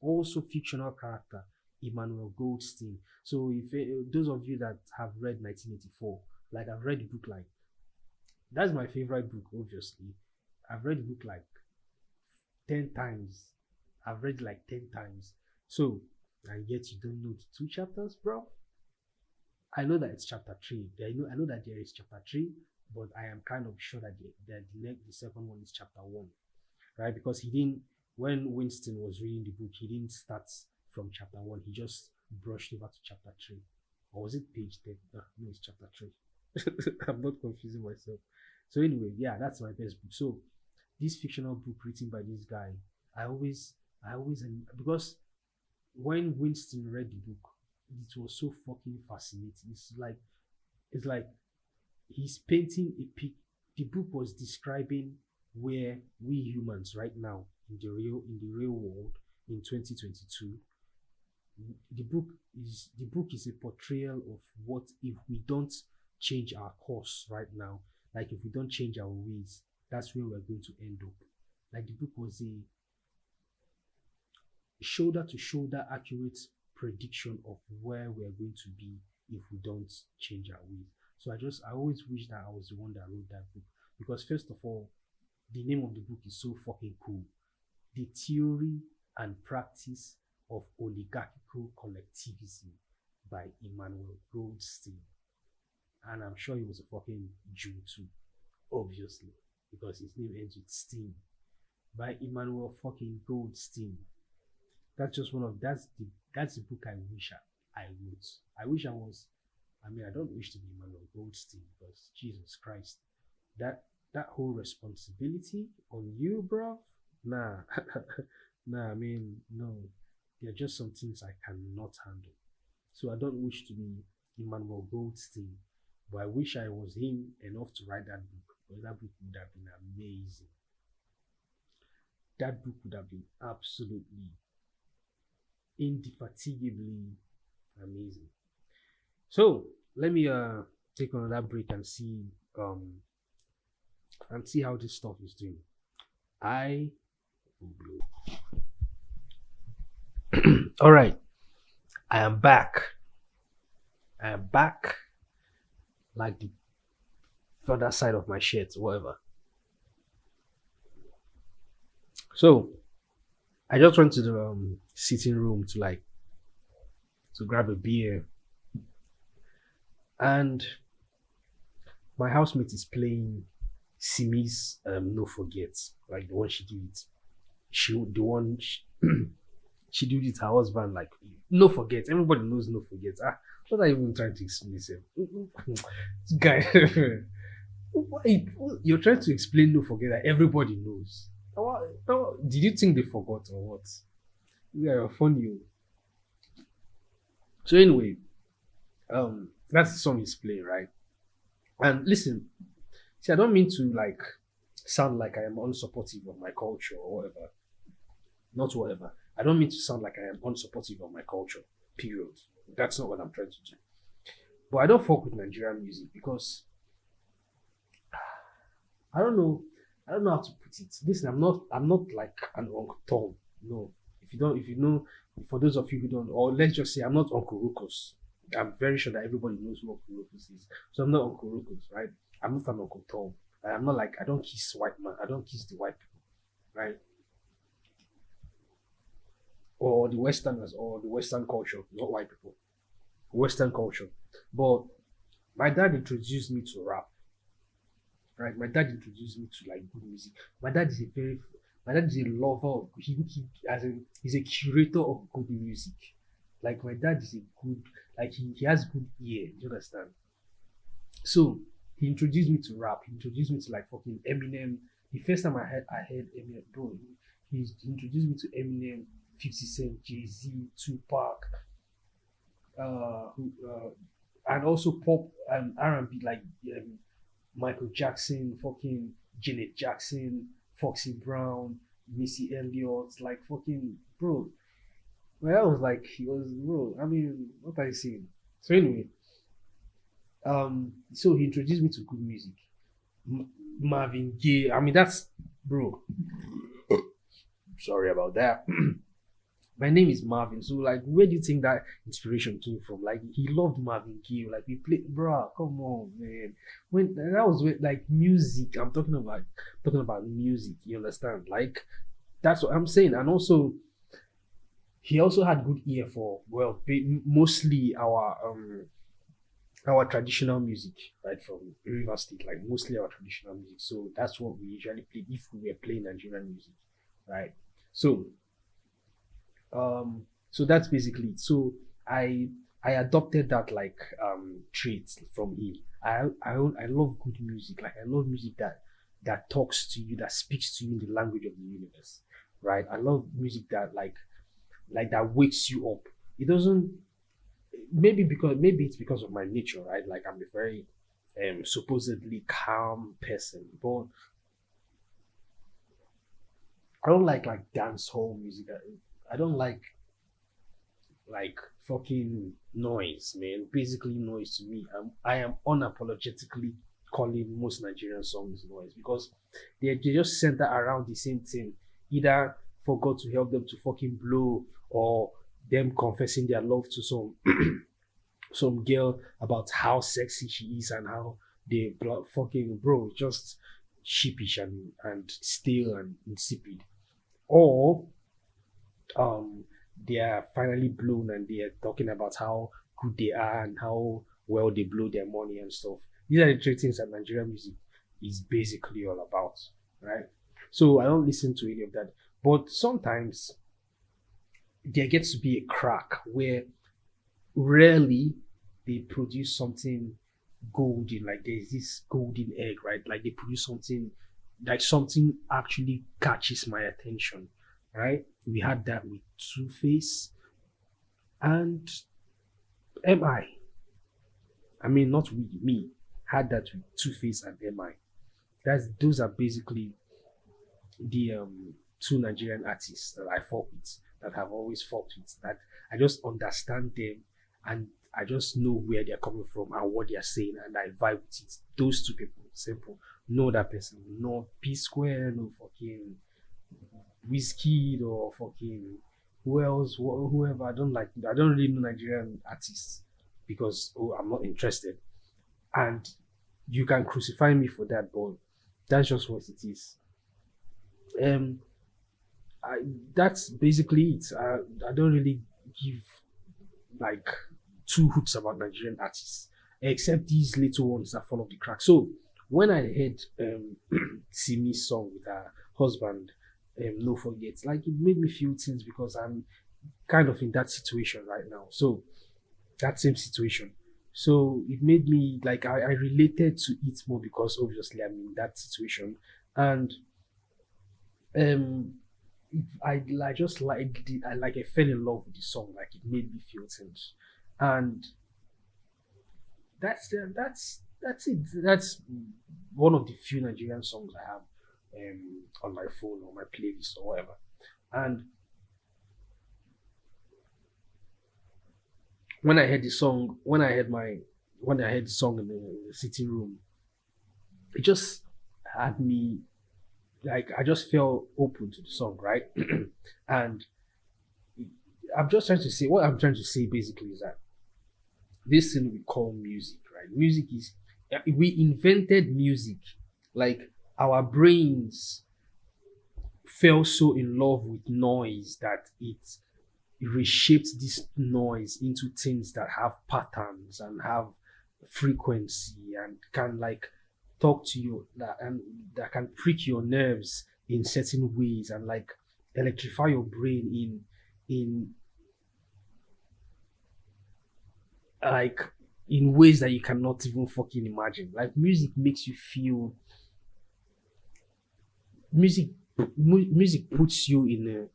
also fictional character, Emmanuel Goldstein. So if those of you that have read 1984, like I've read the book, like that's my favorite book, obviously. I've read the book like 10 times. I've read like 10 times. So, and yet you don't know the 2 chapters, bro. I know that it's chapter 3. I know that there is chapter 3, but I am kind of sure that the second one is chapter 1, right? Because he didn't, when Winston was reading the book, he didn't start from chapter 1. He just brushed over to chapter 3. Or was it page 10? No, it's chapter 3. I'm not confusing myself. So anyway, yeah, that's my best book. So this fictional book written by this guy, I always, because when Winston read the book, it was so fucking fascinating. It's like he's painting a pic. The book was describing where we humans right now in the real world in 2022. The book is a portrayal of what if we don't change our course right now. Like if we don't change our ways, that's where we're going to end up. Like the book was a shoulder to shoulder accurate prediction of where we're going to be if we don't change our ways. So I always wish that I was the one that wrote that book, because first of all, the name of the book is so fucking cool. The Theory and Practice of Oligarchical Collectivism by Emmanuel Goldstein. And I'm sure he was a fucking Jew too, obviously, because his name ends with Stein. By Emmanuel fucking Goldstein. That's just that's the book I wish I wrote. I don't wish to be Emmanuel Goldstein, because Jesus Christ, that whole responsibility on you, bro. Nah, nah. No. There are just some things I cannot handle. So I don't wish to be Emmanuel Goldstein, but I wish I was him enough to write that book, because that book would have been amazing. That book would have been absolutely indefatigably amazing. So let me take another break and see how this stuff is doing. All right, I am back. Like the further side of my shirt, whatever. So I just went to the sitting room to grab a beer, and my housemate is playing Simi's No Forget, like the one she did it. She the one she did it her husband, like No Forget. Everybody knows No Forget. What are you even trying to explain yourself? This guy why you're trying to explain No Forget that everybody knows. Did you think they forgot or what? Yeah, funny. So anyway, that's the song he's playing, right? And listen, see, I don't mean to like sound like I am unsupportive of my culture or whatever. Not whatever. I don't mean to sound like I am unsupportive of my culture. Period. That's not what I'm trying to do. But I don't fuck with Nigerian music because I don't know. I don't know how to put it. Listen, I'm not like an Uncle Tom. No. If you know, for those of you who don't, or let's just say I'm not Uncle Ruckus. I'm very sure that everybody knows who Uncle Ruckus is. So I'm not Uncle Ruckus, right? I'm not an Uncle Tom. I'm not like I don't kiss white man. I don't kiss the white people, right? Or the Westerners or the Western culture, not white people. Western culture. But my dad introduced me to rap, right? My dad introduced me to like good music. My dad is a lover of he's a curator of good music. Like my dad is a good like he has good ear, you understand? So he introduced me to rap, he introduced me to like fucking Eminem. The first time I heard Eminem, bro, he introduced me to Eminem, 50 Cent, Jay-Z, Tupac, and also pop and R&B like Michael Jackson, fucking Janet Jackson, Foxy Brown, Missy Elliott, like fucking bro. Well, I was like, he was bro. I mean, what are you saying? So anyway, so he introduced me to good music. Marvin Gaye. I mean, that's bro. Sorry about that. My name is Marvin. So like, where do you think that inspiration came from? Like, he loved Marvin Gaye. Like, we played, bro. Come on, man. When that was like music. I'm talking about music. You understand? Like, that's what I'm saying. And also, he also had good ear for mostly our traditional music, right, from River State. Like mostly our traditional music. So that's what we usually play if we were playing Nigerian music, right? So so that's basically it. So i I adopted that like traits from him. I love good music. Like I love music that talks to you, that speaks to you in the language of the universe, right? I love music that like that wakes you up. It doesn't, maybe it's because of my nature, right? Like I'm a very supposedly calm person, but I don't like dance hall music. I don't like fucking noise, man. Basically, noise to me. I am unapologetically calling most Nigerian songs noise because they just center around the same thing. Either for God to help them to fucking blow, or them confessing their love to some girl about how sexy she is and how they fucking bro just sheepish and stale and insipid, or um they are finally blown and they are talking about how good they are and how well they blow their money and stuff. These are the three things that Nigerian music is basically all about, right? So I don't listen to any of that. But sometimes there gets to be a crack where rarely they produce something golden, like there's this golden egg, right? Like they produce something like something actually catches my attention, right? We had that with Two Face and MI. I mean, not we, me. Had that with Two Face and MI. Those are basically the two Nigerian artists that I fought with, that have always fought with, that I just understand them and I just know where they're coming from and what they're saying and I vibe with it. Those two people, simple. No other person. No P Square, no fucking Whiskey or fucking who else, whoever. I don't really know Nigerian artists because I'm not interested. And you can crucify me for that, but that's just what it is. Um I, that's basically it. I don't really give like two hoots about Nigerian artists, except these little ones that fall off the crack. So when I heard Simi's song with her husband, No Forget, like it made me feel things because I'm kind of in that situation right now. So that same situation. So it made me like I related to it more because obviously I'm in that situation. And um I just liked it. I fell in love with the song. Like it made me feel things, and that's it. That's one of the few Nigerian songs I have on my phone or my playlist or whatever. And when I heard the song, when I heard the song in the sitting room, it just had me like I just felt open to the song, right? And I'm just trying to say what I'm trying to say basically is that this thing we call music, right? Music is we invented music, like our brains fell so in love with noise that it reshaped this noise into things that have patterns and have frequency and can like talk to you that and that can prick your nerves in certain ways and like electrify your brain in like in ways that you cannot even fucking imagine. Like music makes you feel music music puts you in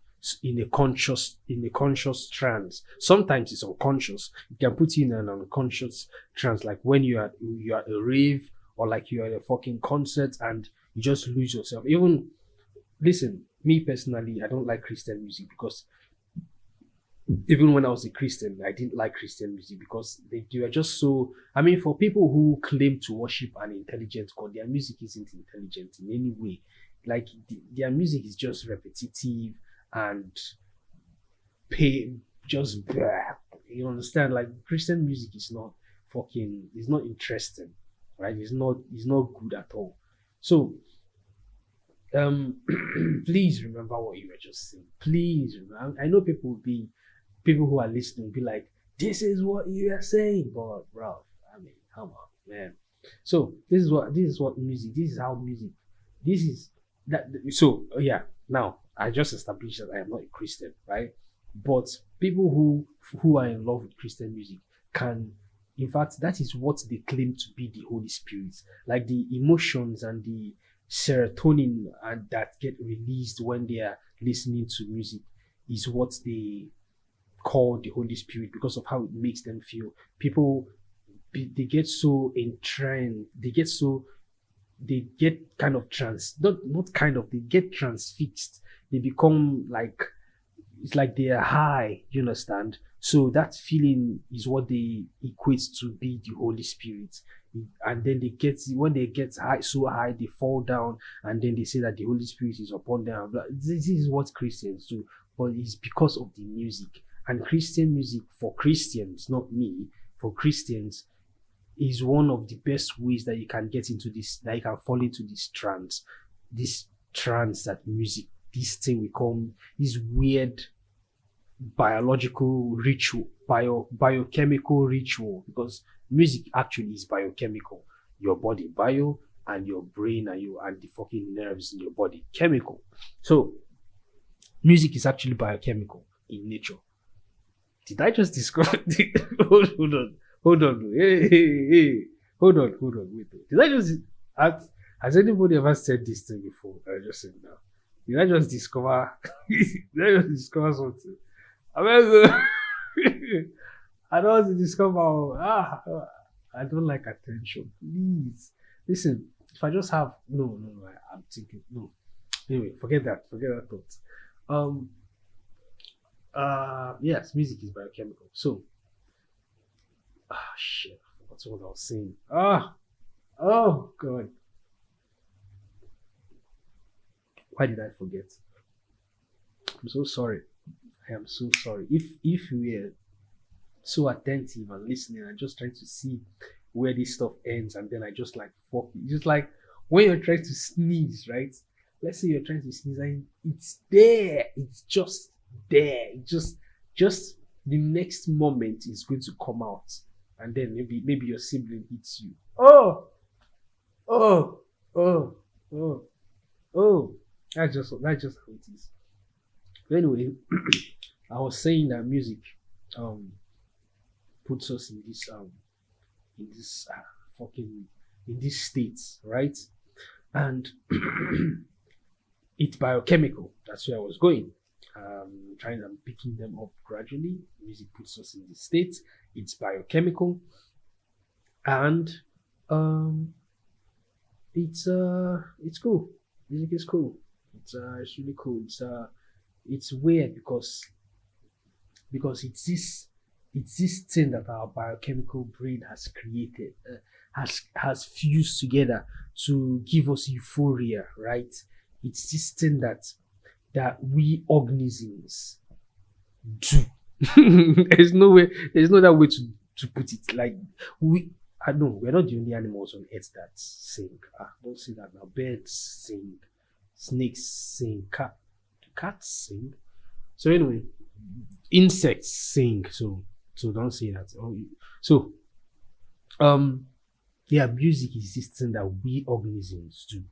a conscious trance. Sometimes it's unconscious. It can put you in an unconscious trance, like when you are at a rave or like you're at a fucking concert and you just lose yourself. Even listen, me personally, I don't like Christian music because even when I was a Christian, I didn't like Christian music because they were just so. I mean, for people who claim to worship an intelligent God, their music isn't intelligent in any way. Like their music is just repetitive and pay just blah. You understand? Like Christian music is not fucking. It's not interesting, right? It's not good at all. So please remember what you were just saying. Please remember. I know people who are listening will be like, this is what you are saying, but bro, I mean, come on, man. So this is what music. This is how music. This is that. So yeah. Now I just established that I am not a Christian, right? But people who are in love with Christian music can, in fact, that is what they claim to be the Holy Spirit, like the emotions and the serotonin and that get released when they are listening to music is what they call the Holy Spirit because of how it makes them feel. People they get so entrained, they get kind of not kind of they get transfixed. They become like it's like they are high, you understand? So that feeling is what they equate to be the Holy Spirit. And then they get when they get high so high they fall down and then they say that the Holy Spirit is upon them. This is what Christians do, but it's because of the music. And Christian music for Christians, not me, for Christians, is one of the best ways that you can get into this, that you can fall into this trance that music, this thing we call this weird biological ritual, biochemical ritual, because music actually is biochemical. Your body bio and your brain and the fucking nerves in your body chemical. So music is actually biochemical in nature. Did I just discover? Hold on. Hey. Hold on. Wait. Did I just? Has anybody ever said this thing before? I just said now. Did I just discover? Did I just discover something? I mean, I don't want to discover. I don't like attention. Please listen. If I just have no. I'm thinking no. Anyway, forget that. Forget that thought. Yes, music is biochemical. So, shit, I forgot what I was saying. Oh god, why did I forget? I'm so sorry. I am so sorry. If you were so attentive and listening and just trying to see where this stuff ends, and then I just like fuck it. Just like when you're trying to sneeze, right? let's say you're trying to sneeze and it's there. It's just there. Just the next moment is going to come out. And then maybe your sibling hits you. Oh, oh, oh, oh, oh. That's just how it is. But anyway, I was saying that music um puts us in this fucking in these states, right? And it's biochemical. That's where I was going. I'm picking them up gradually. Music puts us in this state. It's biochemical, and um, it's cool. Music is cool. It's really cool. It's weird because it's this thing that our biochemical brain has created, has fused together to give us euphoria, right? It's this thing that we organisms do. There's no other way to put it. Like I know we're not the only animals on earth that sing. Don't say that now. Birds sing, snakes sing, cats sing. So anyway, insects sing. So don't say that. So yeah, music is this thing that we organisms do,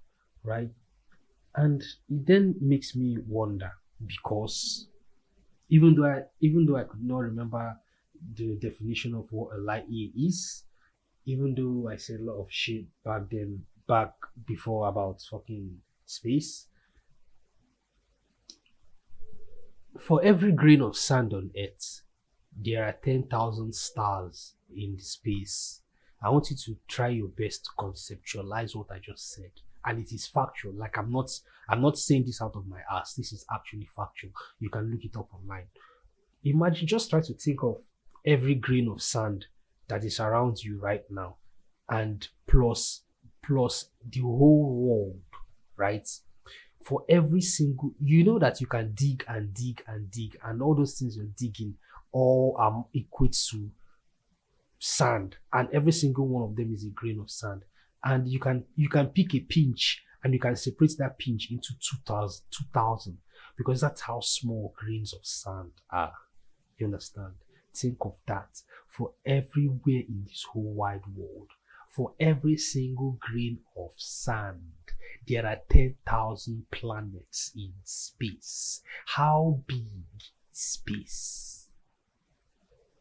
right? And it then makes me wonder because even though I could not remember the definition of what a light year is, even though I said a lot of shit back before about fucking space, for every grain of sand on Earth, there are 10,000 stars in space. I want you to try your best to conceptualize what I just said. And it is factual. Like I'm not saying this out of my ass. This is actually factual. You can look it up online. Imagine, just try to think of every grain of sand that is around you right now, and plus the whole world, right? For every single, you know that you can dig and dig and dig, and all those things you're digging all equates to sand, and every single one of them is a grain of sand. And you can pick a pinch and you can separate that pinch into 2,000 because that's how small grains of sand are. You understand? Think of that. For everywhere in this whole wide world, for every single grain of sand, there are 10,000 planets in space. How big is space?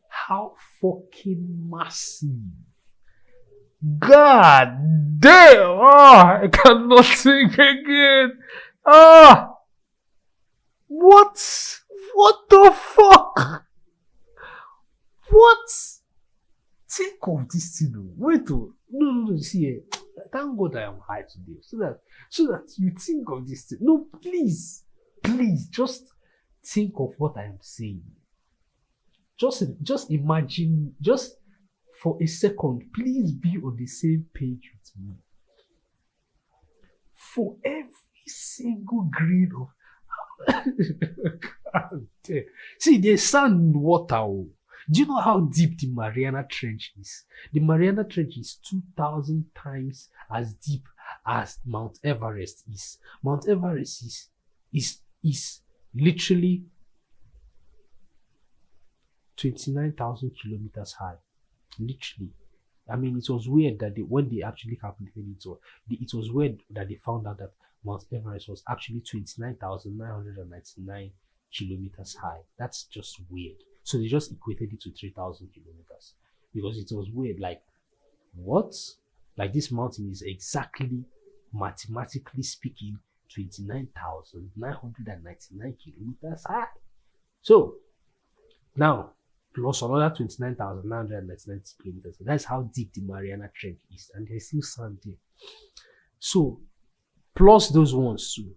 How fucking massive? God damn! I cannot think again. What? What the fuck? What? Think of this thing. Wait, no. See, thank God I am high today, so that you think of this thing. No, please, just think of what I am saying. Just imagine, just for a second, please be on the same page with me. For every single grain of God damn. See, there's sand in water. Do you know how deep the Mariana Trench is? The Mariana Trench is 2,000 times as deep as Mount Everest is. Mount Everest is literally 29,000 kilometers high. Literally. I mean, it was weird that when they actually calculated it was weird that they found out that Mount Everest was actually 29,999 kilometers high. That's just weird. So they just equated it to 3,000 kilometers because it was weird. Like, what? Like, this mountain is exactly, mathematically speaking, 29,999 kilometers high. So now, plus another 29,999 kilometers. That's how deep the Mariana Trench is, and there's still sand there. So, plus those ones too.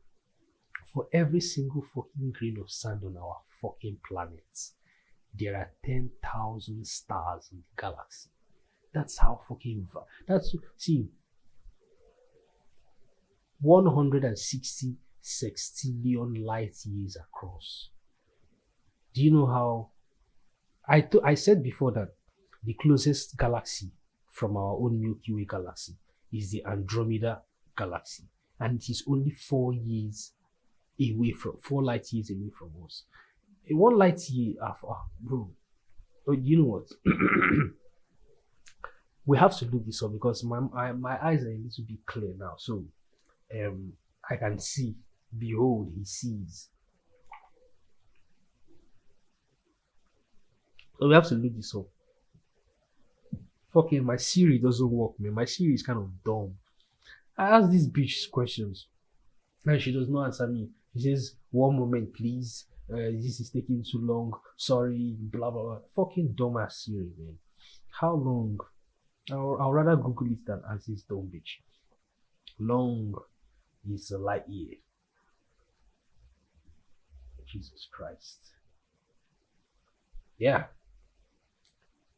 For every single fucking grain of sand on our fucking planet, there are 10,000 stars in the galaxy. That's how fucking see 160 sextillion light years across. Do you know how I said before that the closest galaxy from our own Milky Way galaxy is the Andromeda galaxy. and he's only 4 years away from 4 light years away from us. One light year, bro. But you know what? We have to look this up because my eyes are a little bit clear now. So I can see. Behold, he sees. So we have to look this up. Fucking my Siri doesn't work, man. My Siri is kind of dumb. I ask these bitch questions and she does not answer me. She says, "One moment, please. This is taking too long. Sorry, blah blah blah." Fucking dumbass Siri, man. How long? I'll rather Google it than ask this dumb bitch. Long is a light year. Jesus Christ. Yeah.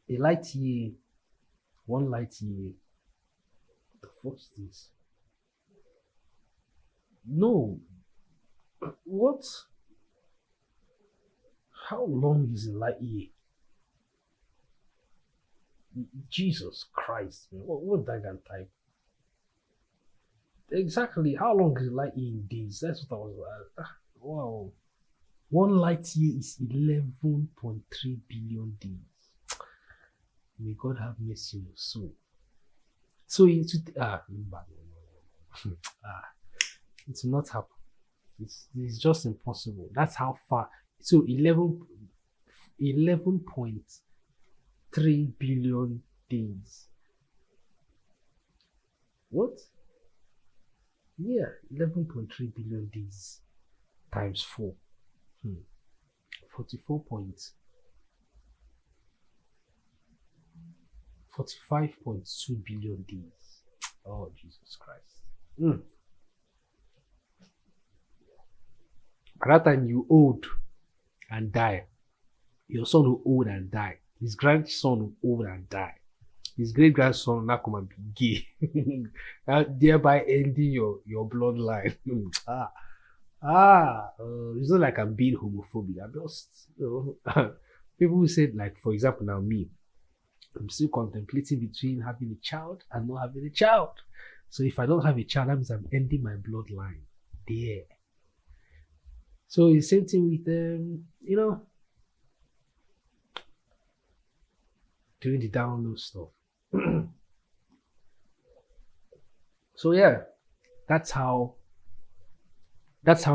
A light year. One light year. What the fuck is this? No. What? How long is a light year? Jesus Christ, man. What did I type? Exactly. How long is a light year in days? That's what I was like. Wow. One light year is 11.3 billion days. May God have mercy on your soul. So it will not happen. It's just impossible. That's how far. So 11.3 billion days. What? Yeah, 11.3 billion days times 4. 45.2 billion days. Oh, Jesus Christ. By that time, you old and die. Your son will old and die. His grandson will old and die. His great grandson will now come and be gay. Thereby ending your bloodline. It's not like I'm being homophobic. I'm just, people who said, like, for example, now me, I'm still contemplating between having a child and not having a child. So if I don't have a child, that means I'm ending my bloodline there. So it's the same thing with doing the download stuff. So yeah, that's how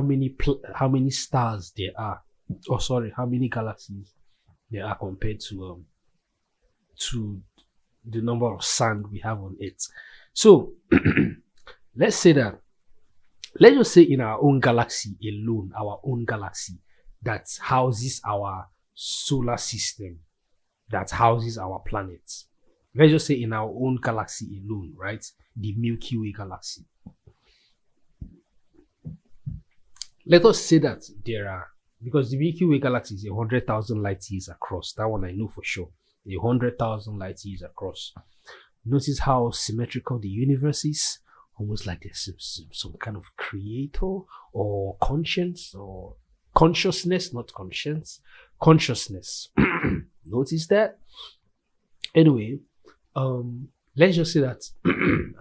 many stars there are. Oh, sorry, how many galaxies there are compared to the number of sand we have on Earth. So let's just say in our own galaxy alone, our own galaxy that houses our solar system, that houses our planets. Let's just say in our own galaxy alone, right? The Milky Way galaxy. Let us say that there are, because the Milky Way galaxy is 100,000 light years across. That one I know for sure. 100,000 light years across. Notice how symmetrical the universe is. Almost like there's some kind of creator or conscience or consciousness, not conscience, consciousness. Notice that? Anyway, let's just say that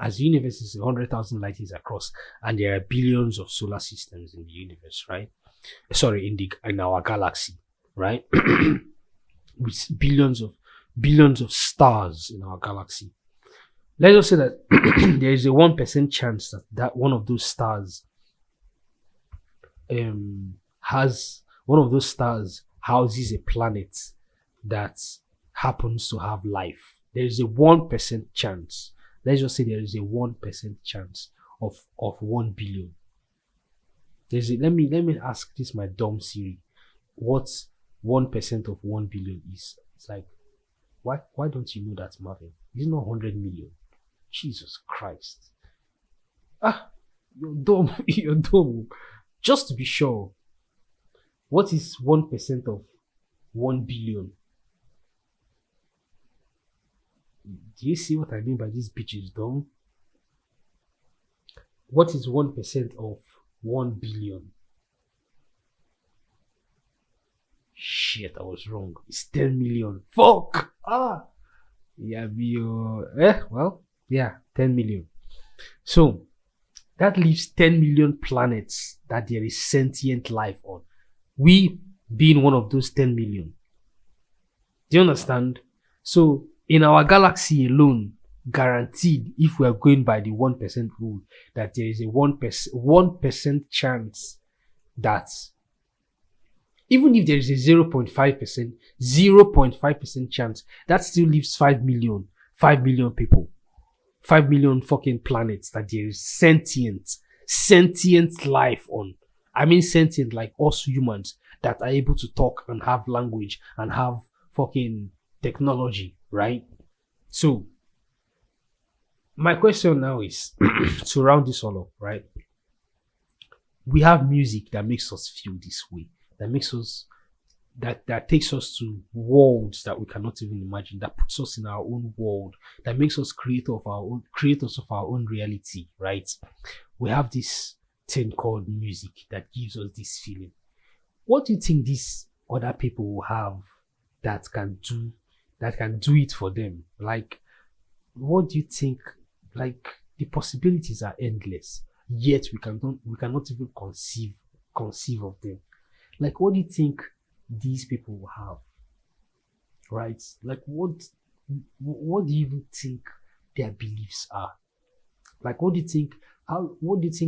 as the universe is 100,000 light years across, and there are billions of solar systems in the universe, right? Sorry, in our galaxy, right? With billions of stars in our galaxy. Let's just say that there is a 1% chance that one of those stars houses a planet that happens to have life. There is a 1% chance. Let's just say there is a 1% chance of 1 billion. Let me ask this my dumb Siri. What 1% of 1 billion is? It's like, why don't you know that, Marvin? It's not 100 million. Jesus Christ. You're dumb. You're dumb. Just to be sure, what is 1% of 1 billion? Do you see what I mean by this bitch is dumb? What is 1% of 1 billion? Shit, I was wrong. It's 10 million. Fuck! Yeah, well, yeah, 10 million. So, That leaves 10 million planets that there is sentient life on. We being one of those 10 million. Do you understand? So in our galaxy alone, guaranteed, if we are going by the 1% rule, that there is a 1% chance that even if there is a 0.5%, 0.5% chance, that still leaves 5 million people, 5 million fucking planets that there is sentient life on. I mean sentient like us humans that are able to talk and have language and have fucking technology, right? So my question now is to round this all up, right? We have music that makes us feel this way, that makes us that takes us to worlds that we cannot even imagine, that puts us in our own world, that makes us creators of our own reality, right? We have this thing called music that gives us this feeling. What do you think these other people will have that can do it for them? Like, what do you think? Like, the possibilities are endless, yet we cannot even conceive of them. Like, what do you think these people will have? Right? Like, what do you even think their beliefs are? Like, what do you think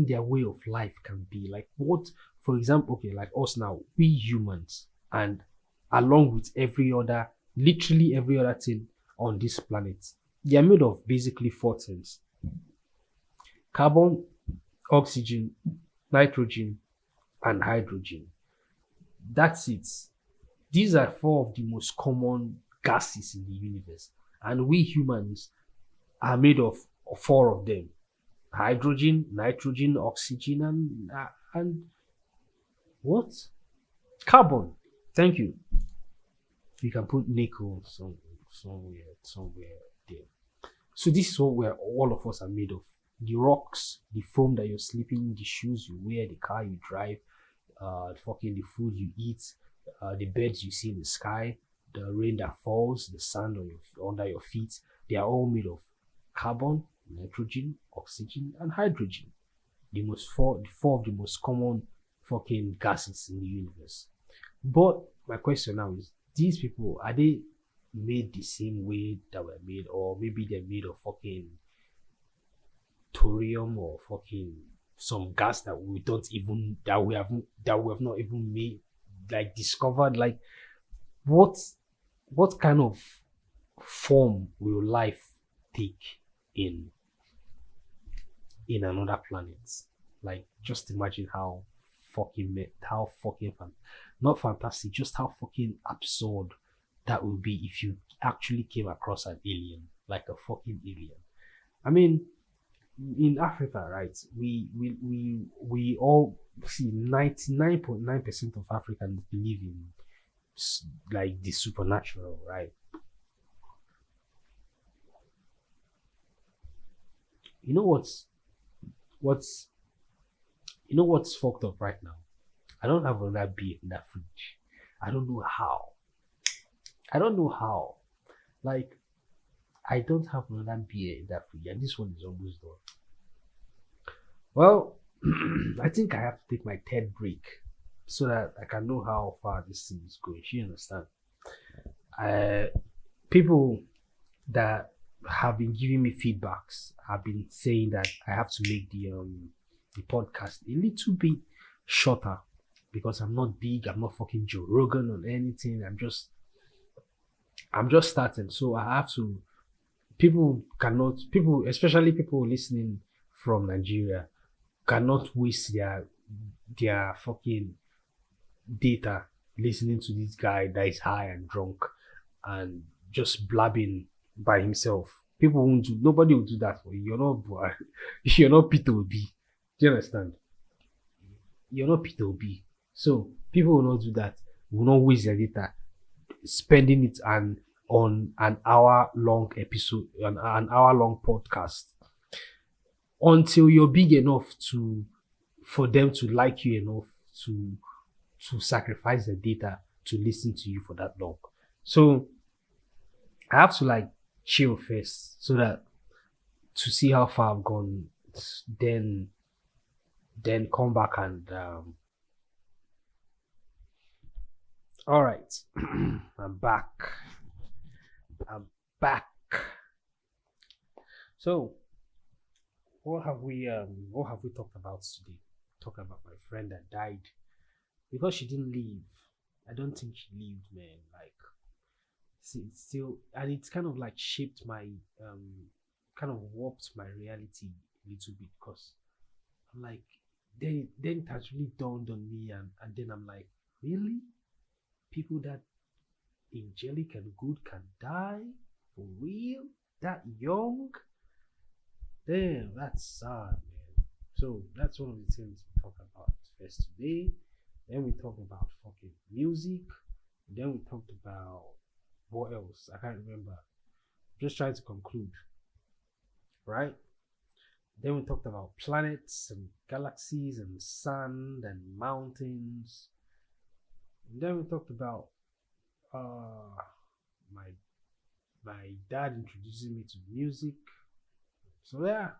their way of life can be? Like, what, for example, okay, like us now, we humans, and along with literally every other thing on this planet, they are made of basically four things: carbon, oxygen, nitrogen, and hydrogen. That's it. These are four of the most common gases in the universe, and we humans are made of four of them: hydrogen, nitrogen, oxygen, and what? Carbon. Thank you. You can put nickel somewhere there. So this is what all of us are made of: the rocks, the foam that you're sleeping in, the shoes you wear, the car you drive, fucking the food you eat, the birds you see in the sky, the rain that falls, the sand under your feet. They are all made of carbon, nitrogen, oxygen, and hydrogen. The four of the most common fucking gases in the universe. But my question now is, these people, are they made the same way that we're made, or maybe they're made of fucking thorium or fucking some gas that we don't even that we have not even made, like, discovered? Like, what kind of form will life take in another planet? Like, just imagine how not fantastic, just how fucking absurd that would be if you actually came across an alien, like a fucking alien. I mean, in Africa, right? We all see 99.9% of Africans believe in like the supernatural, right? You know what's what's fucked up right now? I don't have another beer in that fridge. I don't know how. I don't know how. Like, I don't have another beer in that fridge, and this one is almost done. Well, I think I have to take my third break so that I can know how far this thing is going. You understand? People that have been giving me feedbacks have been saying that I have to make the podcast a little bit shorter, because I'm not big, I'm not fucking Joe Rogan or anything. I'm just starting, so I have to. People, especially people listening from Nigeria, cannot waste their fucking data listening to this guy that is high and drunk and just blabbing by himself. Nobody will do that for you. You're not Buhari. You're not Peter Obi. Do you understand? You're not Peter Obi. So people will not do that. Will not waste their data spending it on an hour long episode, an hour long podcast, until you're big enough for them to like you enough to sacrifice the data to listen to you for that long. So I have to like chill first, so that to see how far I've gone, then then come back and all right. I'm back. I'm back. So what have we talked about today? Talk about my friend that died because she didn't leave. I don't think she lived, man. Like, see, it's still, and it's kind of like shaped my, kind of warped my reality a little bit because I'm like, then it has really dawned on me, and then I'm like, really? People that angelic and good can die for real? That young? Damn, that's sad, man. So that's one of the things we talk about first today. Then we talk about fucking music. Then we talked about what else? I can't remember. Just trying to conclude, right? Then we talked about planets and galaxies and sand and mountains. And then we talked about uh my my dad introducing me to music. So yeah,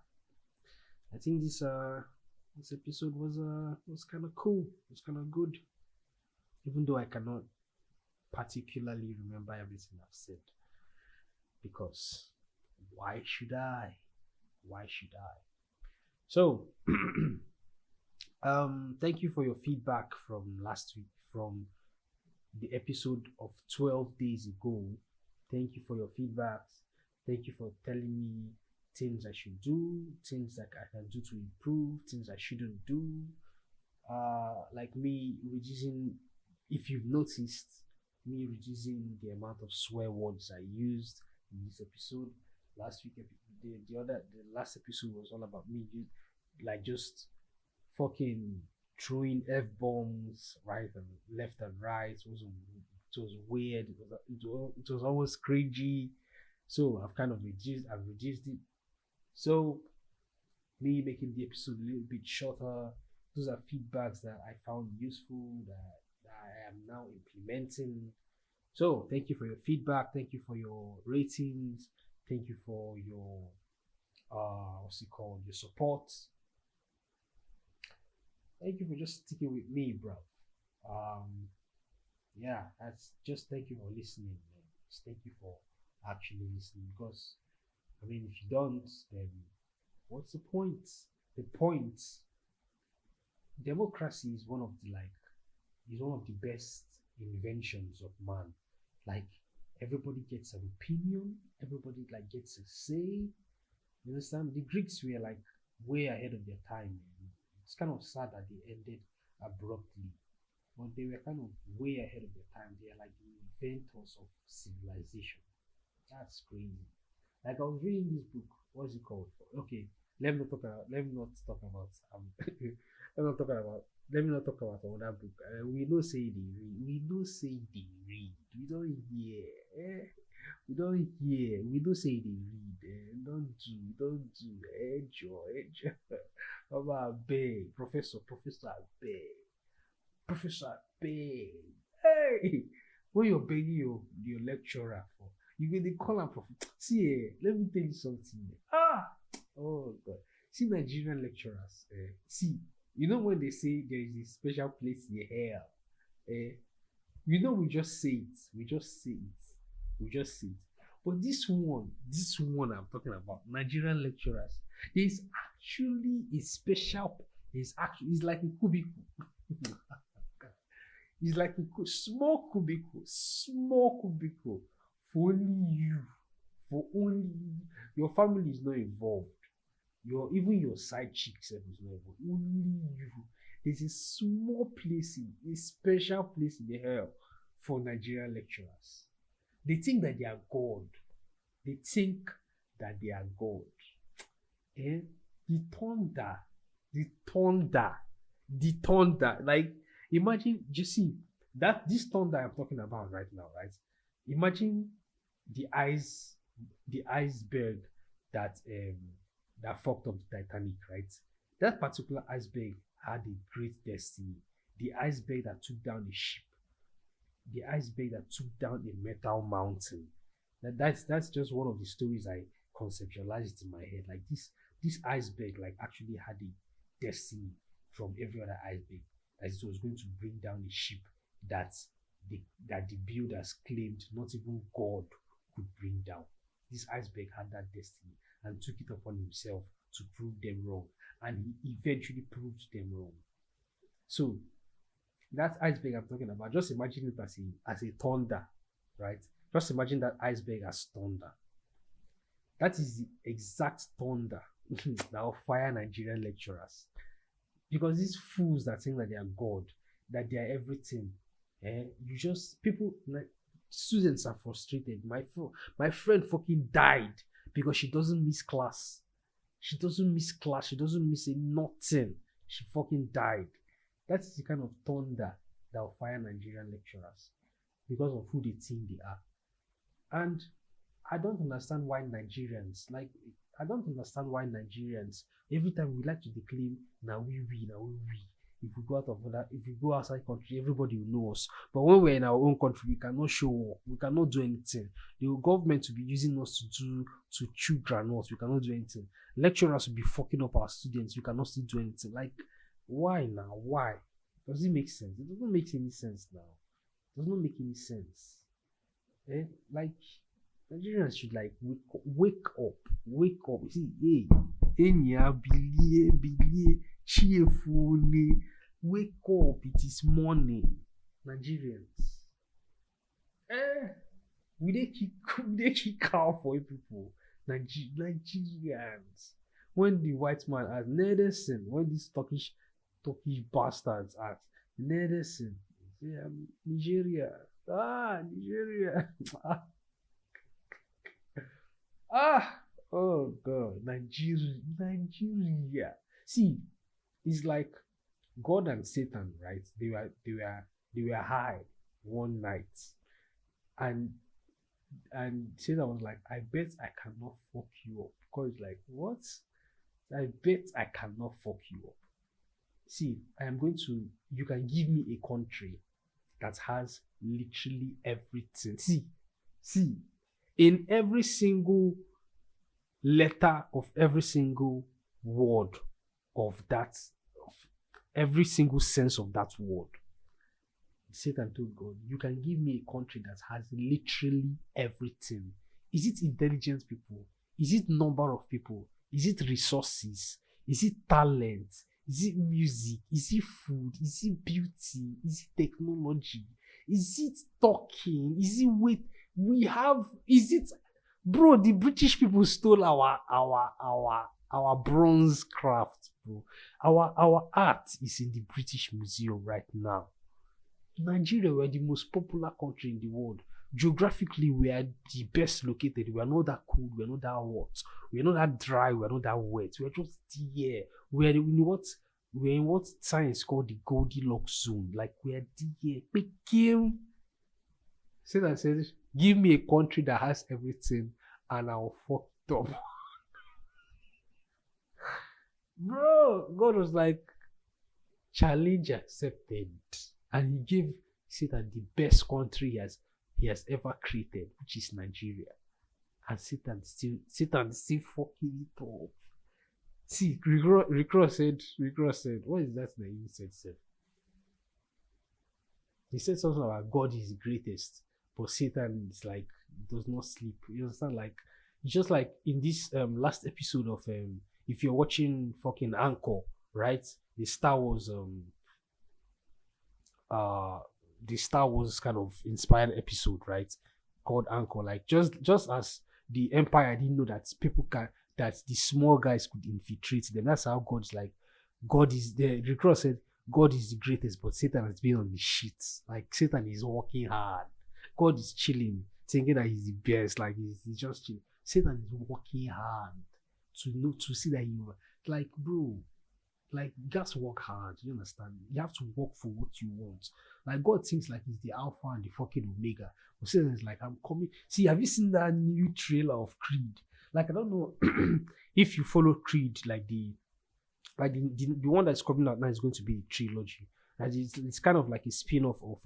I think this episode was kind of cool. It was kind of good, even though I cannot particularly remember everything I've said because why should I? Why should I? So thank you for your feedback from last week, from the episode of 12 days ago. Thank you for your feedbacks. Thank you for telling me things I should do, things that I can do to improve, things I shouldn't do. Like me reducing, if you've noticed, me reducing the amount of swear words I used in this episode. Last week, the last episode was all about me, like just fucking throwing f bombs right and left and right. It was weird. It was almost cringy. So I've reduced it. So me making the episode a little bit shorter. Those are feedbacks that I found useful that I am now implementing. So thank you for your feedback. Thank you for your ratings. Thank you for your what's it called? Your support. Thank you for just sticking with me, bro. Um, yeah, that's just thank you for listening, man. Just thank you for actually listening because I mean, if you don't, then what's the point? The point, democracy is one of the best inventions of man. Like everybody gets an opinion, everybody like gets a say. You understand? The Greeks were like way ahead of their time. It's kind of sad that they ended abruptly, but they were kind of way ahead of their time. They are like the inventors of civilization. That's crazy. Like I was reading this book. What's it called? Okay, let me not talk about let me not talk about let me not talk about another book. We know say they read. We know say they read. We don't hear. We don't hear. We don't say they read. Don't do. Enjoy. Baba beg. Professor beg. Professor beg. Hey, when you're begging your lecturer for, you get the call am prof. See, let me tell you something. Oh God. See Nigerian lecturers. See, you know when they say there is a special place in hell. Eh, we just say it. We just say it. We just say it. But this one I'm talking about, Nigerian lecturers, there's actually a special. It's like a cubicle. It's like a small cubicle for only you, for only you. Your family is not involved. Even your side chick self is not involved. Only you. There's a small place a special place in the hell for Nigerian lecturers. They think that they are God. They think that they are God. Eh? The thunder, the thunder, the thunder. Like imagine, you see that this thunder I'm talking about right now, right? Imagine the ice, the iceberg that that fucked up the Titanic, right? That particular iceberg had a great destiny. The iceberg that took down the ship, the iceberg that took down a metal mountain. That's just one of the stories I conceptualized in my head. Like this iceberg like actually had a destiny from every other iceberg, as it was going to bring down a ship that the builders claimed not even God could bring down. This iceberg had that destiny and took it upon himself to prove them wrong, and he eventually proved them wrong. So that iceberg I'm talking about, just imagine it as a thunder, right? Just imagine that iceberg as thunder. That is the exact thunder that will fire Nigerian lecturers. Because these fools that think that they are God, that they are everything, people, like, students are frustrated. My friend fucking died because she doesn't miss class. She doesn't miss class. She doesn't miss nothing. She fucking died. That's the kind of thunder that will fire Nigerian lecturers because of who they think they are. And I don't understand why Nigerians, every time we like to declaim, now we. If we go outside country, everybody will know us. But when we're in our own country, we cannot show up. We cannot do anything. The government will be using us to chew granules. We cannot do anything. Lecturers will be fucking up our students. We cannot still do anything. Like, why now? Why? Does it make sense? It doesn't make any sense now. It does not make any sense. Like, Nigerians should like wake up. See, bilie, cheerful. Wake up! It is morning, Nigerians. We dey kick cow for you people, Nigerians. When the white man asked Nederson, when these Turkish bastards asked Nederson, Nigeria. Nigeria. Oh God, Nigeria. See, it's like God and Satan, right? They were high one night, and Satan was like, I bet I cannot fuck you up. God is like, what? I bet I cannot fuck you up. See, you can give me a country that has literally everything. See, in every single letter of every single word of every single sense of that word, Satan told God, you can give me a country that has literally everything. Is it intelligent people? Is it number of people? Is it resources? Is it talent? Is it music? Is it food? Is it beauty? Is it technology? Is it talking? Is it weight? Bro, the British people stole our bronze craft, bro. Our art is in the British Museum right now. Nigeria, we're the most popular country in the world. Geographically, we are the best located. We are not that cold. We are not that hot. We are not that dry. We are not that wet. We are just there. We are in what science called the Goldilocks zone. Like, we are there. Satan says, give me a country that has everything and I'll fuck it up. Bro, God was like, challenge accepted. And he gave Satan the best country he has ever created, which is Nigeria. And Satan still fucking it up. See, Rick Ross said, what is that that he said, sir? He said something about God is the greatest, but Satan is like, does not sleep. You understand? Like, it's just like in this last episode of if you're watching fucking Anchor, right? The Star Wars kind of inspired episode, right? Called Anchor. Like, just as the Empire didn't know that that the small guys could infiltrate them. That's how God is there. Rick Ross said God is the greatest, but Satan has been on the shit. Like, Satan is working hard. God is chilling, thinking that he's the best. Like, he's just chilling. Satan is working hard to see that you, like, bro, like, just work hard. You understand? You have to work for what you want. Like, God thinks like he's the Alpha and the fucking Omega. But Satan is like, I'm coming. See, have you seen that new trailer of Creed? Like, I don't know if you follow Creed, like the one that's coming out now is going to be a trilogy. And it's kind of like a spin-off of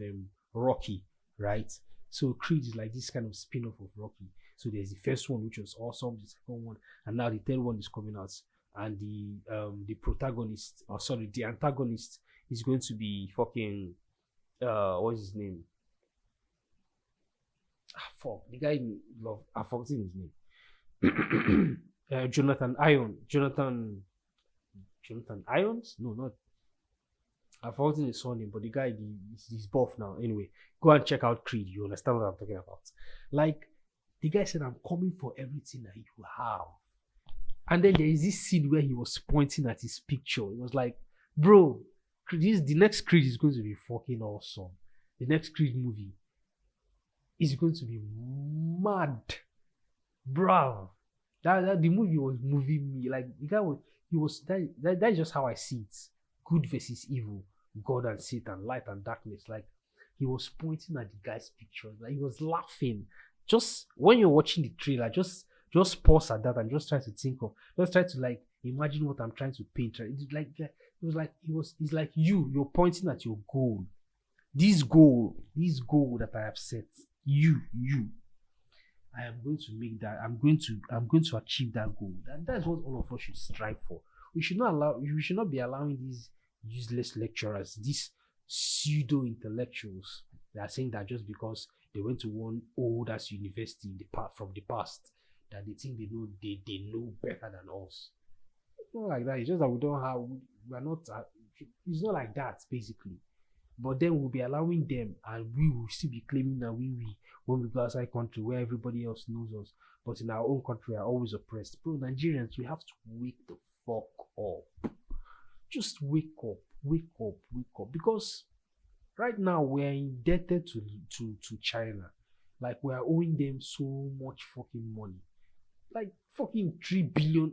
Rocky, right? So Creed is like this kind of spin-off of Rocky. So there's the first one, which was awesome, the second one, and now the third one is coming out. and the protagonist, or sorry, the antagonist is going to be fucking what's his name? Ah, fuck, the guy in love. I forgot his name. Jonathan Iron. Jonathan Irons? No, not. I've forgotten his surname, but the guy, he's buff now. Anyway, go and check out Creed. You understand what I'm talking about? Like, the guy said, I'm coming for everything that you have. And then there is this scene where he was pointing at his picture. It was like, bro, the next Creed is going to be fucking awesome. The next Creed movie is going to be mad. Bro. That the movie was moving me. Like, the guy was that's just how I see it. Good versus evil, God and Satan, light and darkness. Like, he was pointing at the guy's picture, like he was laughing. Just when you're watching the trailer, just pause at that and just try to think of, just try to like imagine what I'm trying to paint. It's like you're pointing at your goal. This goal that I have set, you. I am going to make that. I'm going to achieve that goal. That's what all of us should strive for. We should not be allowing these useless lecturers, these pseudo intellectuals, that are saying that just because they went to one old ass university from the past, that they think they know better than us. It's not like that. It's just that we're not. It's not like that basically. But then we'll be allowing them, and we will still be claiming that we when we go outside country where everybody else knows us. But in our own country, we are always oppressed. Bro, Nigerians, we have to wake the fuck up. Just wake up. Because right now we're indebted to China. Like, we are owing them so much fucking money. Like fucking 3 billion.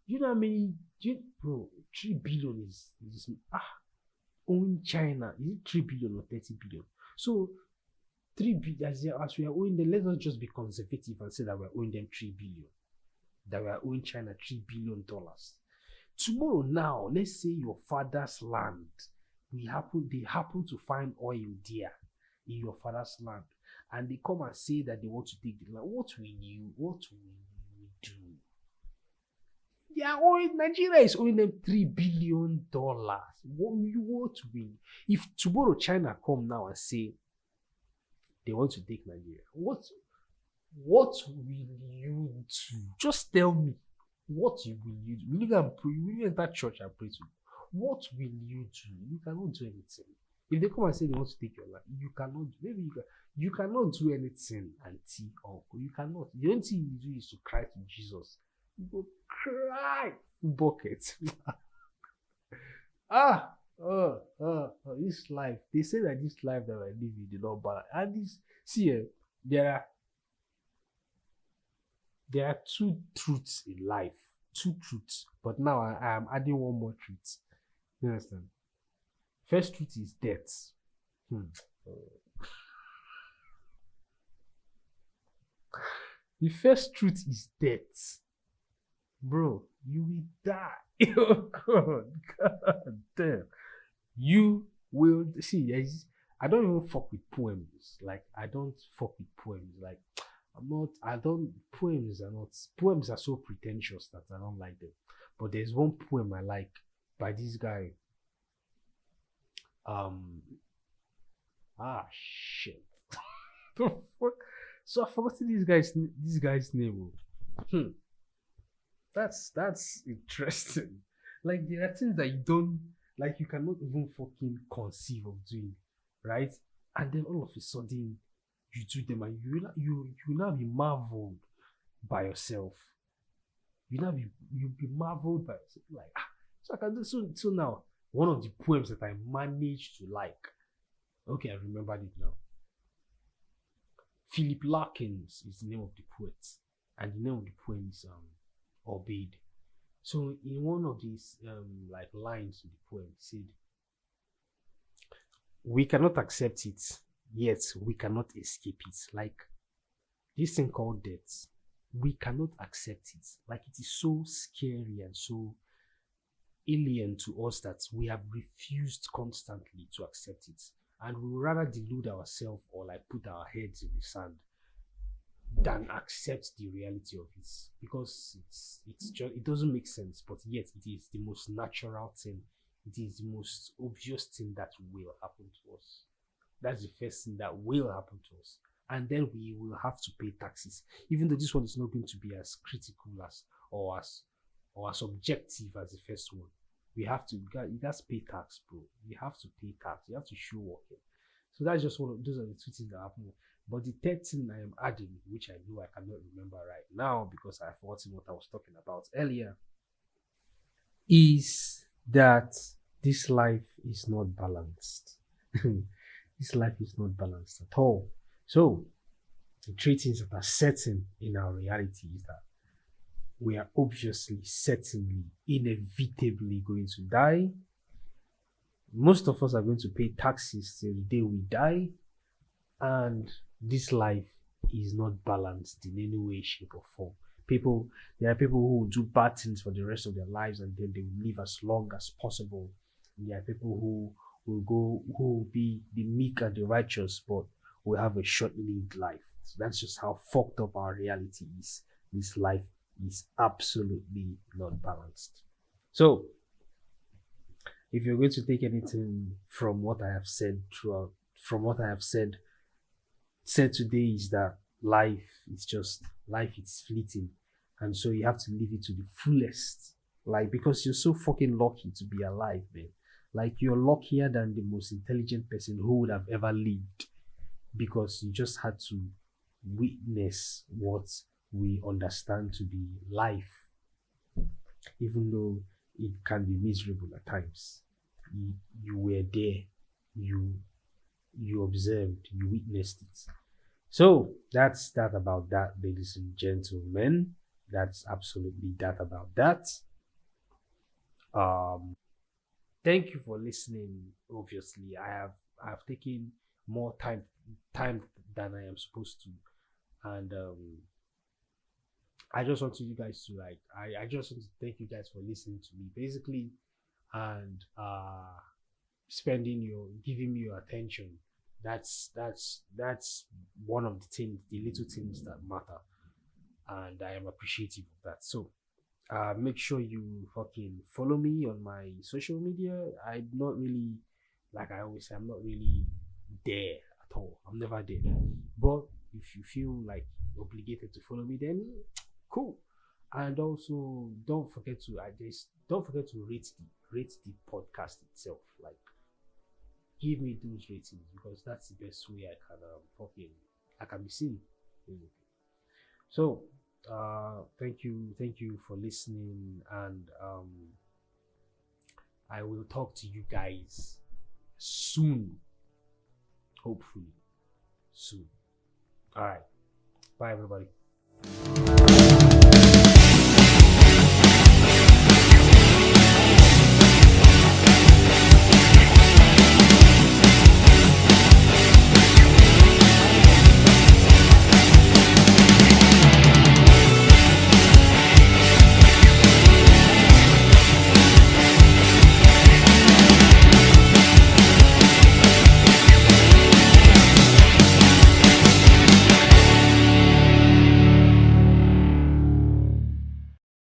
You know how many? Bro, 3 billion is owing China. Is it 3 billion or 30 billion? So 3 billion, as we are owing them, let us just be conservative and say that we're owing them 3 billion. That we are owing China $3 billion. Tomorrow now, let's say your father's land, they happen to find oil there in your father's land, and they come and say that they want to take the land. What will you do? Nigeria is owing them $3 billion. What will if tomorrow China come now and say they want to take Nigeria? What will you do? Just tell me. What will you do? Will you go and pray? Will you enter church and pray to? What will you do? You cannot do anything. If they come and say they want to take your life, you cannot. Maybe you cannot do anything, auntie, uncle. You cannot. The only thing you do is to cry to Jesus. You go cry, bucket. This life. They say that this life that I live in is not bad. And there are two truths in life. Two truths. But now I am adding one more truth. You understand? First truth is death. The first truth is death. Bro, you will die. Oh God damn. You will see. I don't even fuck with poems. Like, I don't fuck with poems. Like, poems are so pretentious that I don't like them. But there's one poem I like by this guy. Shit. The fuck? So I forgot this guy's name. That's interesting. Like, there are things that you don't, like, you cannot even fucking conceive of doing, right? And then all of a sudden you do them, and you now be marveled by yourself. You'll be marveled by yourself. Like, so I can do so now. One of the poems that I managed to like. Okay, I remembered it now. Philip Larkins is the name of the poet, and the name of the poem is Obeyed. So in one of these like lines in the poem, he said, "We cannot accept it, yet we cannot escape it." Like, this thing called death, we cannot accept it. Like, it is so scary and so alien to us that we have refused constantly to accept it, and we would rather delude ourselves or like put our heads in the sand than accept the reality of it, because it's just, it doesn't make sense, but yet it is the most natural thing. It is the most obvious thing that will happen to us. That's the first thing that will happen to us. And then we will have to pay taxes. Even though this one is not going to be as critical as or as objective as the first one. We have to, you guys pay tax, bro. You have to pay tax. You have to show working. So that's just one of those are the two things that happen. But the third thing I am adding, which I know I cannot remember right now because I've forgotten what I was talking about earlier, is that this life is not balanced. This life is not balanced at all. So the three things that are certain in our reality is that we are obviously, certainly, inevitably going to die. Most of us are going to pay taxes till the day we die. And this life is not balanced in any way, shape, or form. There are people who will do bad things for the rest of their lives and then they will live as long as possible. And there are people who will be the meek and the righteous, but will have a short-lived life. So that's just how fucked up our reality is. This life is absolutely not balanced. So, if you're going to take anything from what I have said said today, is that life is fleeting, and so you have to live it to the fullest. Like, because you're so fucking lucky to be alive, man. Like, you're luckier than the most intelligent person who would have ever lived, because you just had to witness what we understand to be life, even though it can be miserable at times. You were there, you observed, you witnessed it. So that's that about that, ladies and gentlemen. That's absolutely that about that. Thank you for listening. Obviously, I have taken more time than I am supposed to, and I just want you guys to I just want to thank you guys for listening to me, basically, and giving me your attention. That's one of the little things that matter, and I am appreciative of that. So make sure you fucking follow me on my social media. I'm not really, like I always say, I'm not really there at all. I'm never there. But if you feel like obligated to follow me, then cool. And also don't forget to rate the podcast itself. Like, give me those ratings, because that's the best way I can be seen. So thank you for listening, and I will talk to you guys soon, hopefully soon. All right, bye everybody.